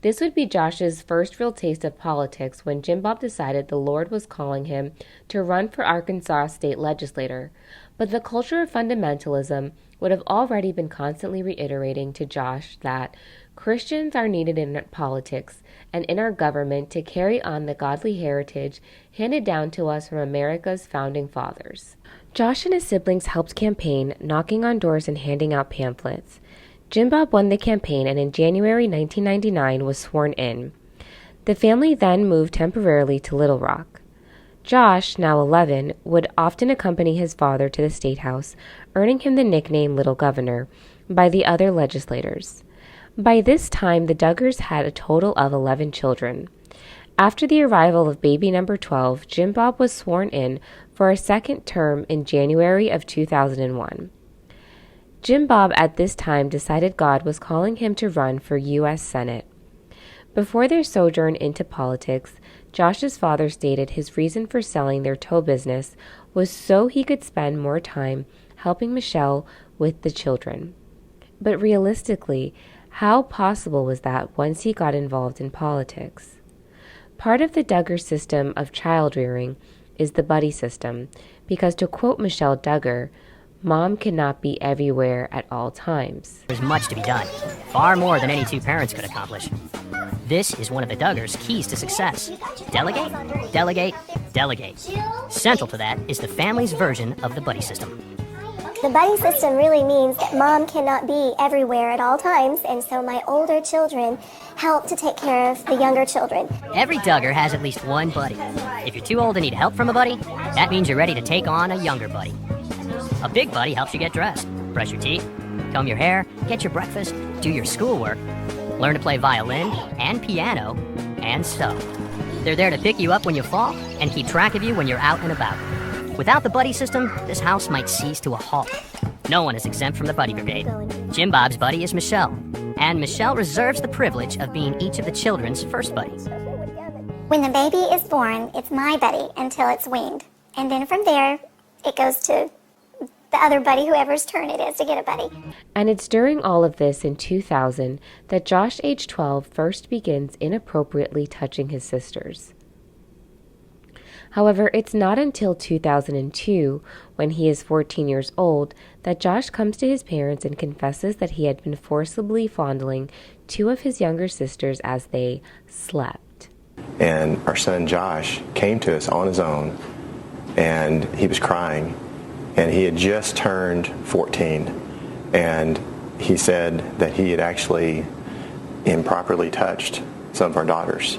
This would be Josh's first real taste of politics when Jim Bob decided the Lord was calling him to run for Arkansas state legislator. But the culture of fundamentalism would have already been constantly reiterating to Josh that Christians are needed in politics and in our government to carry on the godly heritage handed down to us from America's founding fathers. Josh and his siblings helped campaign, knocking on doors and handing out pamphlets. Jim Bob won the campaign and in January 1999 was sworn in. The family then moved temporarily to Little Rock. Josh, now 11, would often accompany his father to the State House, earning him the nickname Little Governor by the other legislators. By this time, the Duggars had a total of 11 children. After the arrival of baby number 12, Jim Bob was sworn in for a second term in January of 2001. Jim Bob at this time decided God was calling him to run for U.S. Senate. Before their sojourn into politics, Josh's father stated his reason for selling their tow business was so he could spend more time helping Michelle with the children. But realistically, how possible was that once he got involved in politics? Part of the Duggar system of child rearing is the buddy system, because to quote Michelle Duggar, Mom cannot be everywhere at all times. There's much to be done, far more than any two parents could accomplish. This is one of the Duggars' keys to success. Delegate, delegate, delegate. Central to that is the family's version of the buddy system. The buddy system really means that Mom cannot be everywhere at all times, and so my older children help to take care of the younger children. Every Duggar has at least one buddy. If you're too old and need help from a buddy, that means you're ready to take on a younger buddy. A big buddy helps you get dressed, brush your teeth, comb your hair, get your breakfast, do your schoolwork, learn to play violin and piano, and sew. They're there to pick you up when you fall and keep track of you when you're out and about. Without the buddy system, this house might cease to a halt. No one is exempt from the buddy brigade. Jim Bob's buddy is Michelle, and Michelle reserves the privilege of being each of the children's first buddy. When the baby is born, it's my buddy until it's weaned. And then from there, it goes to the other buddy, whoever's turn it is to get a buddy. And it's during all of this in 2000 that Josh, age 12, first begins inappropriately touching his sisters. However, it's not until 2002, when he is 14 years old, that Josh comes to his parents and confesses that he had been forcibly fondling two of his younger sisters as they slept. And our son Josh came to us on his own, and he was crying, and he had just turned 14, and he said that he had actually improperly touched some of our daughters.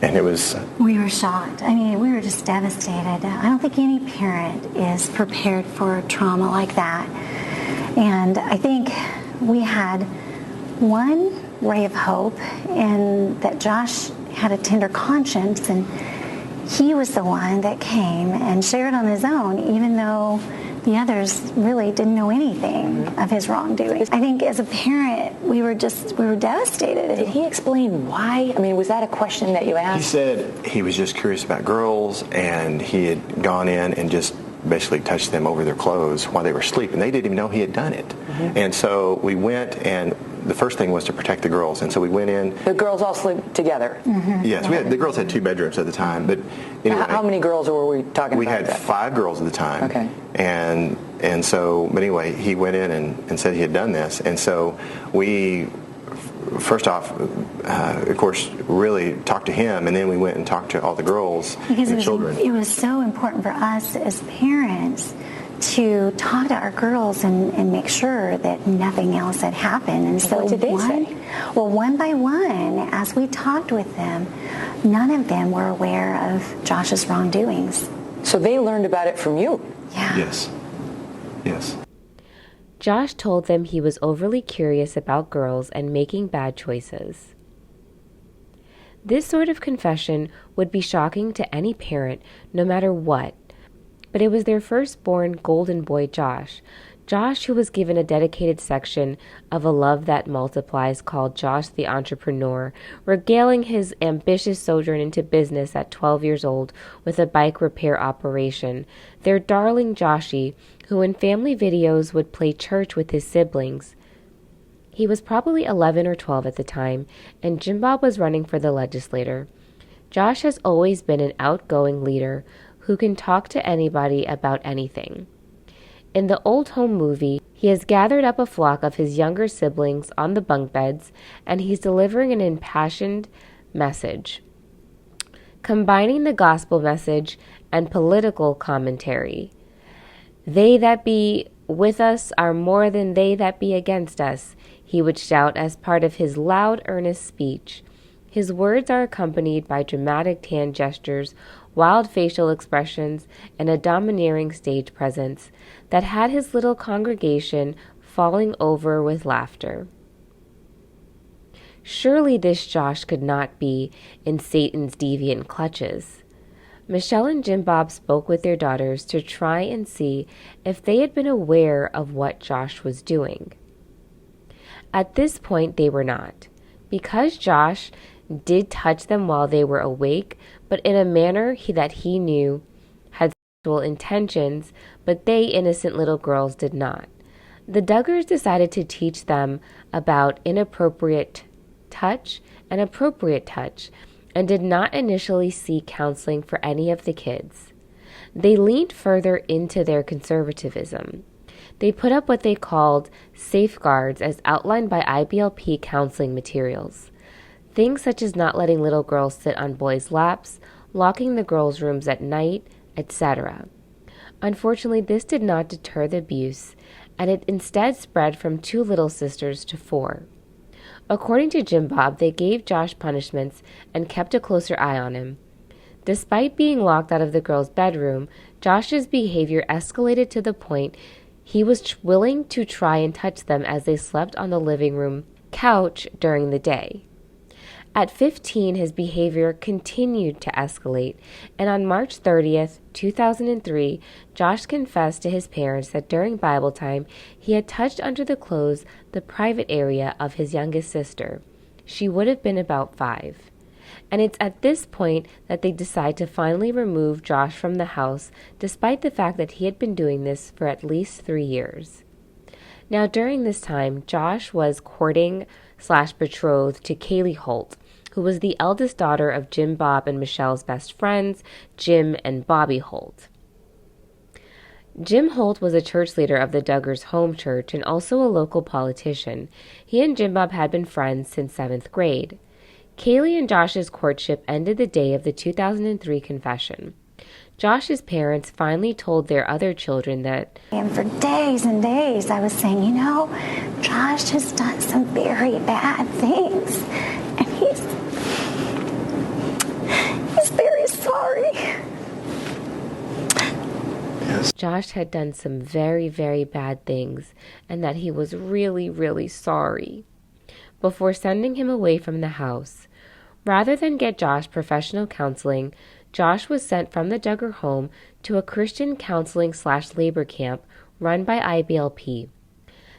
And it was... We were shocked. I mean, we were just devastated. I don't think any parent is prepared for trauma like that. And I think we had one ray of hope in that Josh had a tender conscience, and he was the one that came and shared on his own, even though the others really didn't know anything of his wrongdoing. I think as a parent, we were devastated. Did he explain why? I mean, was that a question that you asked? He said he was just curious about girls, and he had gone in and just basically touched them over their clothes while they were asleep, and they didn't even know he had done it. Mm-hmm. And so we went, and the first thing was to protect the girls, and so we went in. The girls all sleep together? Mm-hmm. Yes, the girls had 2 bedrooms at the time, but anyway. How many girls were we talking about? We had 5 girls at the time. Okay. And so, but anyway, he went in and said he had done this, and so we, first off, of course, really talked to him, and then we went and talked to all the girls and the children. It was so important for us as parents to talk to our girls and make sure that nothing else had happened. And so what did they say? Well, one by one, as we talked with them, none of them were aware of Josh's wrongdoings. So they learned about it from you? Yeah. Yes. Josh told them he was overly curious about girls and making bad choices. This sort of confession would be shocking to any parent, no matter what. But it was their firstborn golden boy, Josh, who was given a dedicated section of A Love That Multiplies called Josh the Entrepreneur, regaling his ambitious sojourn into business at 12 years old with a bike repair operation. Their darling Joshy, who in family videos would play church with his siblings. He was probably 11 or 12 at the time, and Jim Bob was running for the legislature. Josh has always been an outgoing leader who can talk to anybody about anything. In the Old Home movie, he has gathered up a flock of his younger siblings on the bunk beds, and he's delivering an impassioned message, combining the gospel message and political commentary. They that be with us are more than they that be against us, he would shout as part of his loud, earnest speech. His words are accompanied by dramatic hand gestures, wild facial expressions, and a domineering stage presence that had his little congregation falling over with laughter. Surely this Josh could not be in Satan's deviant clutches. Michelle and Jim Bob spoke with their daughters to try and see if they had been aware of what Josh was doing. At this point, they were not, because Josh did touch them while they were awake, but in a manner that he knew had sexual intentions, but they, innocent little girls, did not. The Duggars decided to teach them about inappropriate touch and appropriate touch, and did not initially seek counseling for any of the kids. They leaned further into their conservatism. They put up what they called safeguards as outlined by IBLP counseling materials. Things such as not letting little girls sit on boys' laps, locking the girls' rooms at night, etc. Unfortunately, this did not deter the abuse, and it instead spread from 2 little sisters to 4. According to Jim Bob, they gave Josh punishments and kept a closer eye on him. Despite being locked out of the girls' bedroom, Josh's behavior escalated to the point he was willing to try and touch them as they slept on the living room couch during the day. At 15, his behavior continued to escalate, and on March 30th, 2003, Josh confessed to his parents that during Bible time, he had touched under the clothes the private area of his youngest sister. She would have been about 5. And it's at this point that they decide to finally remove Josh from the house, despite the fact that he had been doing this for at least 3 years. Now, during this time, Josh was courting/betrothed to Kaylee Holt, who was the eldest daughter of Jim Bob and Michelle's best friends, Jim and Bobby Holt. Jim Holt was a church leader of the Duggars' home church and also a local politician. He and Jim Bob had been friends since 7th grade. Kaylee and Josh's courtship ended the day of the 2003 confession. Josh's parents finally told their other children that, and for days and days I was saying, Josh has done some very bad things, and he's very sorry. Josh had done some very, very bad things, and that he was really, really sorry, before sending him away from the house. Rather than get Josh professional counseling, Josh was sent from the Duggar home to a Christian counseling/labor camp run by IBLP.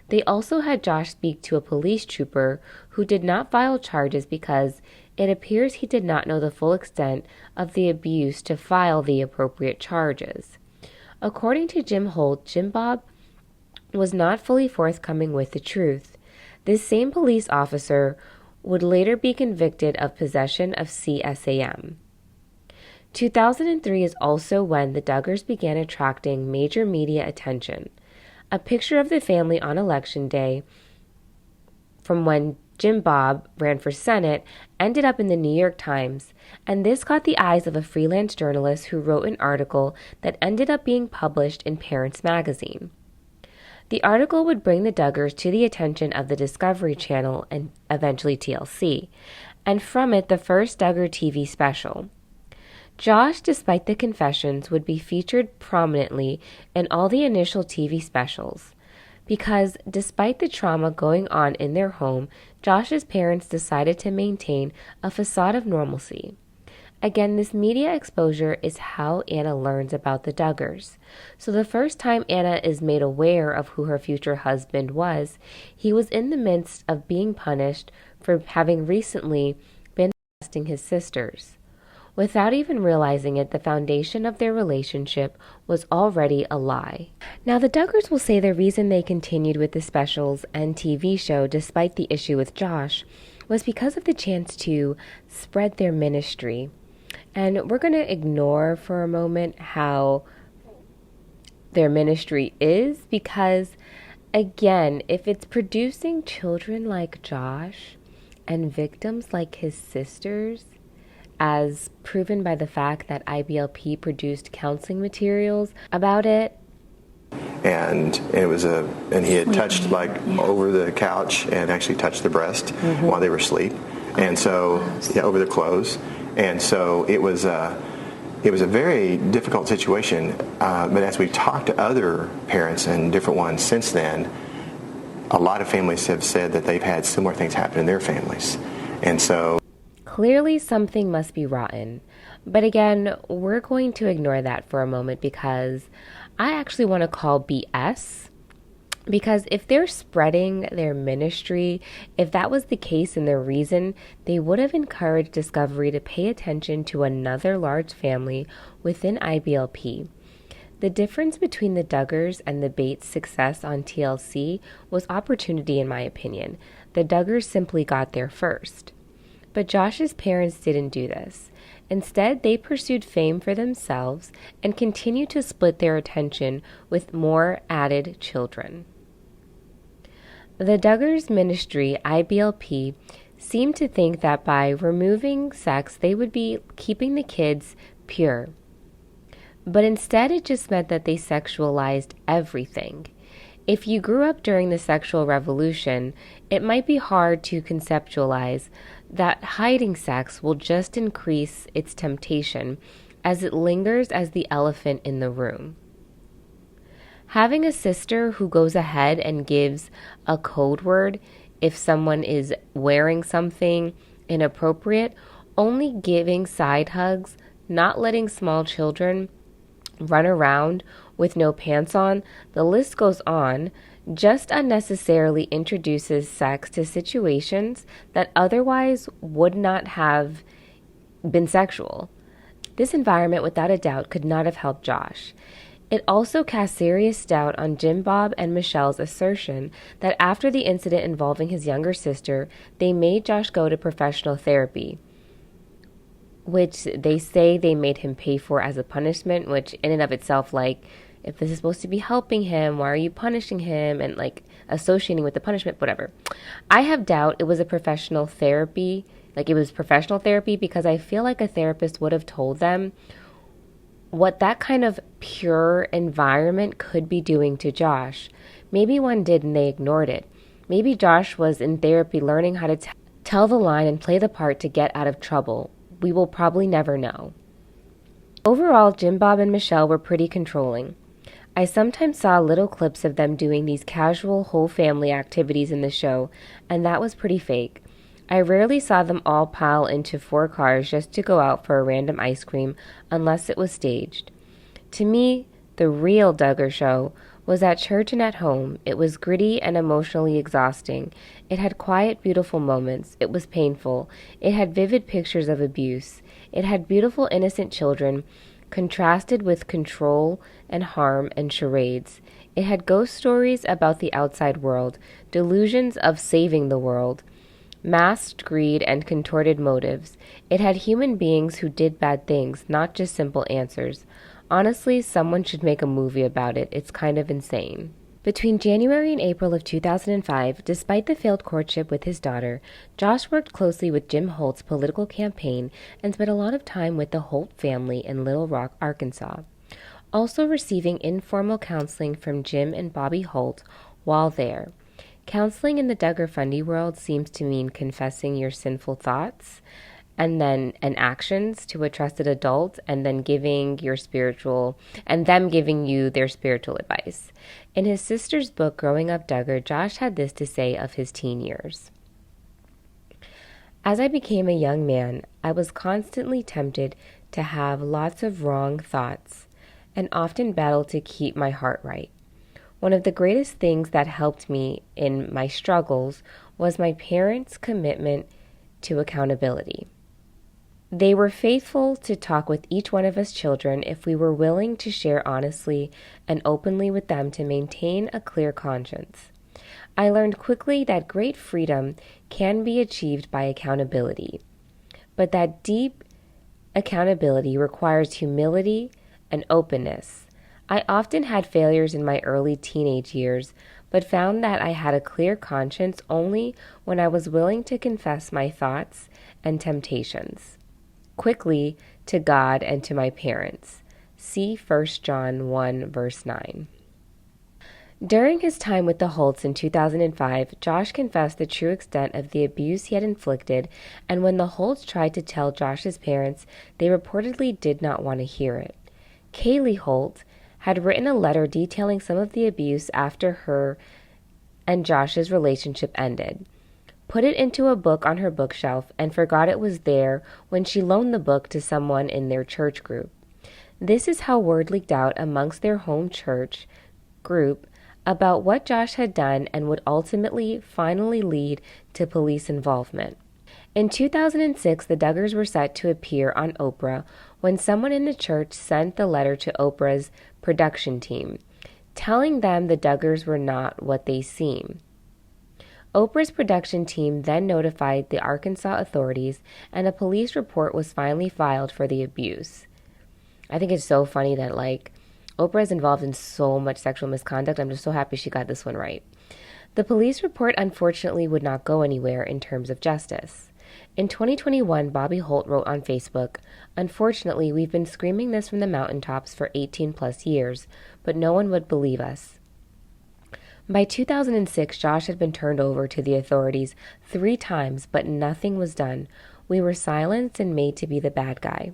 They also had Josh speak to a police trooper who did not file charges because it appears he did not know the full extent of the abuse to file the appropriate charges. According to Jim Holt, Jim Bob was not fully forthcoming with the truth. This same police officer would later be convicted of possession of CSAM. 2003 is also when the Duggars began attracting major media attention. A picture of the family on Election Day from when Jim Bob ran for Senate ended up in the New York Times, and this caught the eyes of a freelance journalist who wrote an article that ended up being published in Parents Magazine. The article would bring the Duggars to the attention of the Discovery Channel and eventually TLC, and from it the first Duggar TV special. Josh, despite the confessions, would be featured prominently in all the initial TV specials, because despite the trauma going on in their home, Josh's parents decided to maintain a facade of normalcy. Again, this media exposure is how Anna learns about the Duggars. So the first time Anna is made aware of who her future husband was, he was in the midst of being punished for having recently been molesting his sisters. Without even realizing it, the foundation of their relationship was already a lie. Now, the Duggars will say the reason they continued with the specials and TV show despite the issue with Josh was because of the chance to spread their ministry. And we're going to ignore for a moment how their ministry is, because again, if it's producing children like Josh and victims like his sisters, as proven by the fact that IBLP produced counseling materials about it. And he had touched over the couch and actually touched the breast while they were asleep. And so, over the clothes. And so it was a very difficult situation. But as we've talked to other parents and different ones since then, a lot of families have said that they've had similar things happen in their families. And so clearly something must be rotten. But again, we're going to ignore that for a moment because I actually want to call BS. Because if they're spreading their ministry, if that was the case and their reason, they would have encouraged Discovery to pay attention to another large family within IBLP. The difference between the Duggars and the Bates' success on TLC was opportunity, in my opinion. The Duggars simply got there first. But Josh's parents didn't do this. Instead, they pursued fame for themselves and continued to split their attention with more added children. The Duggars' ministry, IBLP, seemed to think that by removing sex, they would be keeping the kids pure. But instead, it just meant that they sexualized everything. If you grew up during the sexual revolution, it might be hard to conceptualize that hiding sex will just increase its temptation as it lingers as the elephant in the room. Having a sister who goes ahead and gives a code word if someone is wearing something inappropriate, only giving side hugs, not letting small children run around with no pants on, the list goes on, just unnecessarily introduces sex to situations that otherwise would not have been sexual. This environment, without a doubt, could not have helped Josh. It also cast serious doubt on Jim Bob and Michelle's assertion that after the incident involving his younger sister, they made Josh go to professional therapy, which they say they made him pay for as a punishment, which in and of itself, like, if this is supposed to be helping him, why are you punishing him? And like associating with the punishment, whatever. I have doubt it was a professional therapy, because I feel like a therapist would have told them what that kind of pure environment could be doing to Josh. Maybe one did and they ignored it. Maybe Josh was in therapy learning how to tell the line and play the part to get out of trouble. We will probably never know. Overall, Jim Bob and Michelle were pretty controlling. I sometimes saw little clips of them doing these casual whole family activities in the show, and that was pretty fake. I rarely saw them all pile into 4 cars just to go out for a random ice cream unless it was staged. To me, the real Duggar show was at church and at home. It was gritty and emotionally exhausting. It had quiet, beautiful moments. It was painful. It had vivid pictures of abuse. It had beautiful, innocent children contrasted with control and harm and charades. It had ghost stories about the outside world, delusions of saving the world, masked greed and contorted motives. It had human beings who did bad things, not just simple answers. Honestly, someone should make a movie about it. It's kind of insane. Between January and April of 2005, despite the failed courtship with his daughter, Josh worked closely with Jim Holt's political campaign and spent a lot of time with the Holt family in Little Rock, Arkansas, also receiving informal counseling from Jim and Bobby Holt while there. Counseling in the Duggar Fundy world seems to mean confessing your sinful thoughts and actions to a trusted adult, and then them giving you their spiritual advice. In his sister's book, Growing Up Duggar, Josh had this to say of his teen years. As I became a young man, I was constantly tempted to have lots of wrong thoughts and often battled to keep my heart right. One of the greatest things that helped me in my struggles was my parents' commitment to accountability. They were faithful to talk with each one of us children if we were willing to share honestly and openly with them to maintain a clear conscience. I learned quickly that great freedom can be achieved by accountability, but that deep accountability requires humility and openness. I often had failures in my early teenage years, but found that I had a clear conscience only when I was willing to confess my thoughts and temptations quickly to God and to my parents. See 1 John 1, verse 9. During his time with the Holts in 2005, Josh confessed the true extent of the abuse he had inflicted, and when the Holts tried to tell Josh's parents, they reportedly did not want to hear it. Kaylee Holt had written a letter detailing some of the abuse after her and Josh's relationship ended, put it into a book on her bookshelf, and forgot it was there when she loaned the book to someone in their church group. This is how word leaked out amongst their home church group about what Josh had done and would ultimately finally lead to police involvement. In 2006, the Duggars were set to appear on Oprah when someone in the church sent the letter to Oprah's production team, telling them the Duggars were not what they seem. Oprah's production team then notified the Arkansas authorities, and a police report was finally filed for the abuse. I think it's so funny that, Oprah is involved in so much sexual misconduct. I'm just so happy she got this one right. The police report unfortunately would not go anywhere in terms of justice. In 2021, Bobby Holt wrote on Facebook, "Unfortunately, we've been screaming this from the mountaintops for 18 plus years, but no one would believe us." By 2006, Josh had been turned over to the authorities 3 times, but nothing was done. We were silenced and made to be the bad guy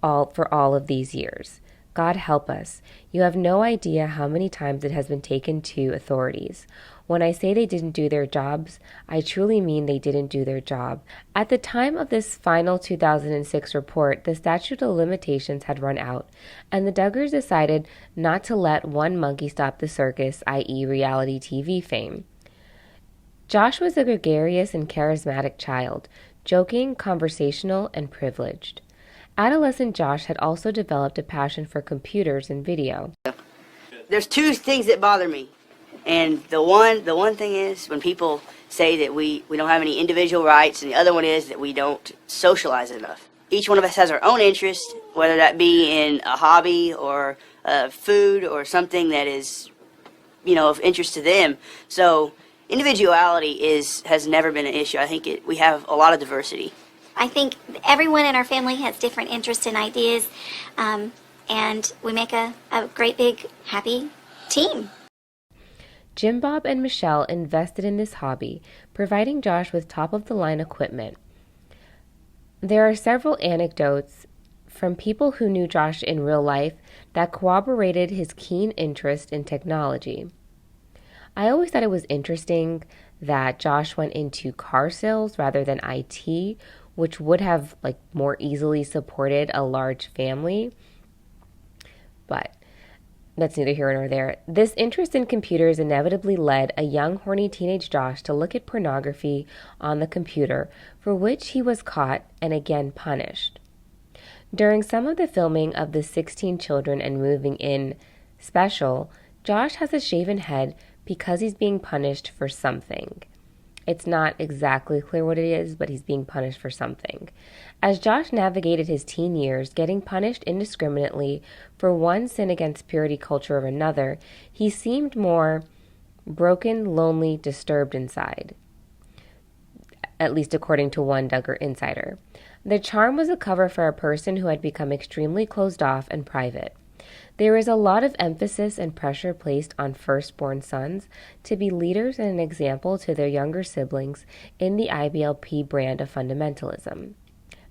for all of these years. God help us. You have no idea how many times it has been taken to authorities. When I say they didn't do their jobs, I truly mean they didn't do their job. At the time of this final 2006 report, the statute of limitations had run out, and the Duggars decided not to let one monkey stop the circus, i.e. reality TV fame. Josh was a gregarious and charismatic child, joking, conversational, and privileged. Adolescent Josh had also developed a passion for computers and video. There's 2 things that bother me. And the one thing is when people say that we don't have any individual rights, and the other one is that we don't socialize enough. Each one of us has our own interest, whether that be in a hobby or food or something that is, of interest to them. So individuality has never been an issue. I think we have a lot of diversity. I think everyone in our family has different interests and ideas, and we make a great big happy team. Jim Bob and Michelle invested in this hobby, providing Josh with top-of-the-line equipment. There are several anecdotes from people who knew Josh in real life that corroborated his keen interest in technology. I always thought it was interesting that Josh went into car sales rather than IT, which would have more easily supported a large family. But that's neither here nor there. This interest in computers inevitably led a young, horny teenage Josh to look at pornography on the computer, for which he was caught and again punished. During some of the filming of the 16 Children and Moving In special, Josh has a shaven head because he's being punished for something. It's not exactly clear what it is, but he's being punished for something. As Josh navigated his teen years, getting punished indiscriminately for one sin against purity culture or another, he seemed more broken, lonely, disturbed inside, at least according to one Duggar insider. The charm was a cover for a person who had become extremely closed off and private. There is a lot of emphasis and pressure placed on firstborn sons to be leaders and an example to their younger siblings in the IBLP brand of fundamentalism.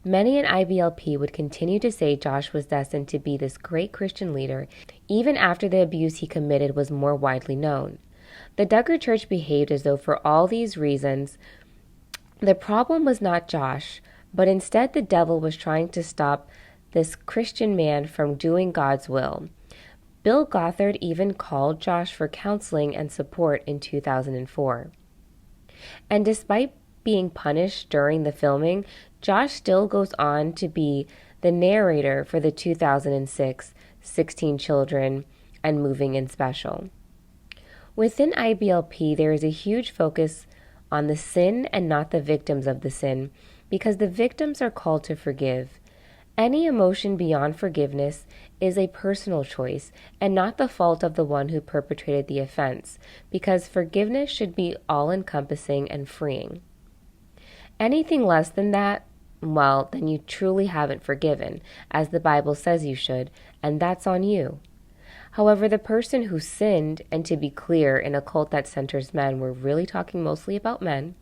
Many in IBLP would continue to say Josh was destined to be this great Christian leader even after the abuse he committed was more widely known. The Duggar Church behaved as though for all these reasons, the problem was not Josh, but instead the devil was trying to stop this Christian man from doing God's will. Bill Gothard even called Josh for counseling and support in 2004. And despite being punished during the filming, Josh still goes on to be the narrator for the 2006 16 Children and Moving In special. Within IBLP, there is a huge focus on the sin and not the victims of the sin, because the victims are called to forgive. Any emotion beyond forgiveness is a personal choice and not the fault of the one who perpetrated the offense, because forgiveness should be all-encompassing and freeing. Anything less than that, well, then you truly haven't forgiven, as the Bible says you should, and that's on you. However, the person who sinned, and to be clear, in a cult that centers men, we're really talking mostly about men,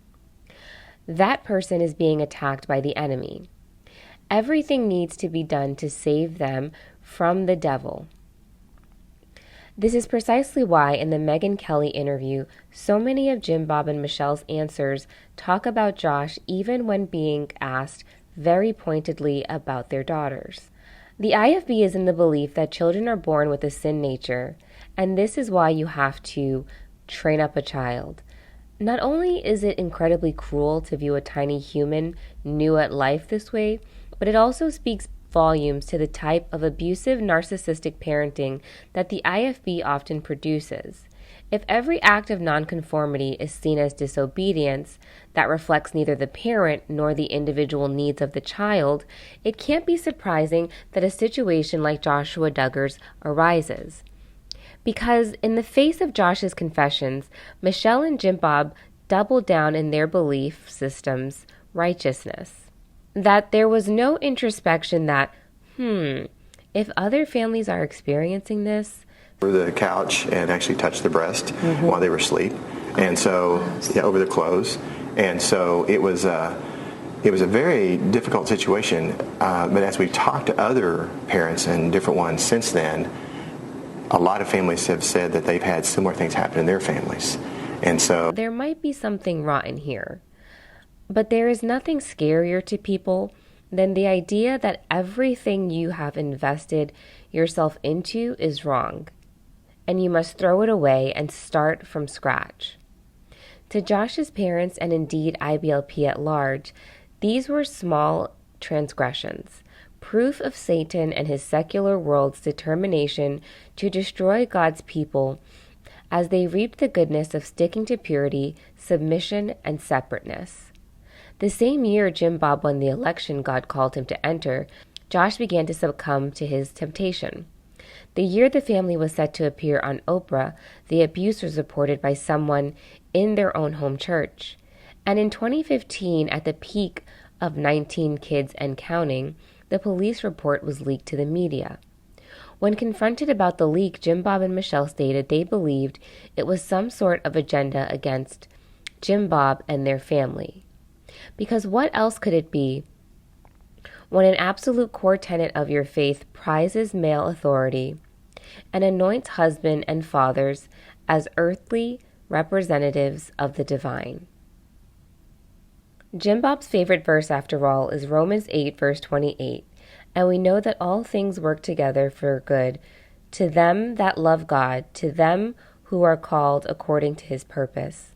that person is being attacked by the enemy. Everything needs to be done to save them from the devil. This is precisely why in the Megyn Kelly interview, so many of Jim Bob and Michelle's answers talk about Josh even when being asked very pointedly about their daughters. The IFB is in the belief that children are born with a sin nature, and this is why you have to train up a child. Not only is it incredibly cruel to view a tiny human new at life this way, but it also speaks volumes to the type of abusive narcissistic parenting that the IFB often produces. If every act of nonconformity is seen as disobedience that reflects neither the parent nor the individual needs of the child, it can't be surprising that a situation like Joshua Duggar's arises. Because in the face of Josh's confessions, Michelle and Jim Bob doubled down in their belief system's righteousness. That there was no introspection that, if other families are experiencing this, over the couch and actually touched the breast while they were asleep, and so over the clothes, and so it was a very difficult situation. But as we've talked to other parents and different ones since then, a lot of families have said that they've had similar things happen in their families, and so there might be something rotten here. But there is nothing scarier to people than the idea that everything you have invested yourself into is wrong, and you must throw it away and start from scratch. To Josh's parents, and indeed IBLP at large, these were small transgressions, proof of Satan and his secular world's determination to destroy God's people as they reaped the goodness of sticking to purity, submission, and separateness. The same year Jim Bob won the election God called him to enter, Josh began to succumb to his temptation. The year the family was set to appear on Oprah, the abuse was reported by someone in their own home church. And in 2015, at the peak of 19 kids and counting, the police report was leaked to the media. When confronted about the leak, Jim Bob and Michelle stated they believed it was some sort of agenda against Jim Bob and their family. Because what else could it be when an absolute core tenet of your faith prizes male authority and anoints husbands and fathers as earthly representatives of the divine? Jim Bob's favorite verse, after all, is Romans 8, verse 28, and we know that all things work together for good to them that love God, to them who are called according to his purpose.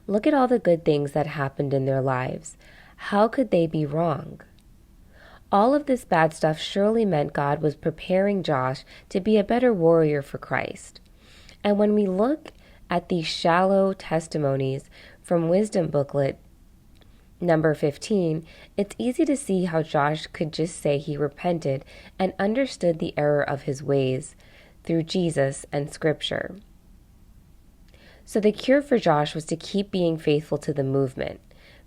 Look at all the good things that happened in their lives. How could they be wrong? All of this bad stuff surely meant God was preparing Josh to be a better warrior for Christ. And when we look at these shallow testimonies from Wisdom Booklet number 15, it's easy to see how Josh could just say he repented and understood the error of his ways through Jesus and Scripture. So the cure for Josh was to keep being faithful to the movement,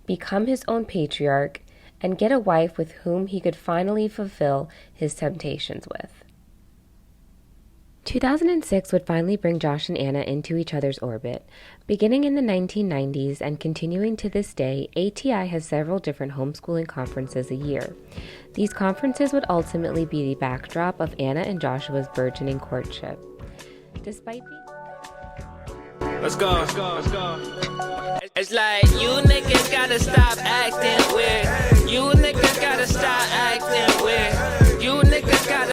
become his own patriarch, and get a wife with whom he could finally fulfill his temptations with. 2006 would finally bring Josh and Anna into each other's orbit. Beginning in the 1990s and continuing to this day, ATI has several different homeschooling conferences a year. These conferences would ultimately be the backdrop of Anna and Joshua's burgeoning courtship. Despite being... Let's go. It's like, you niggas gotta stop acting weird. You niggas gotta stop acting weird.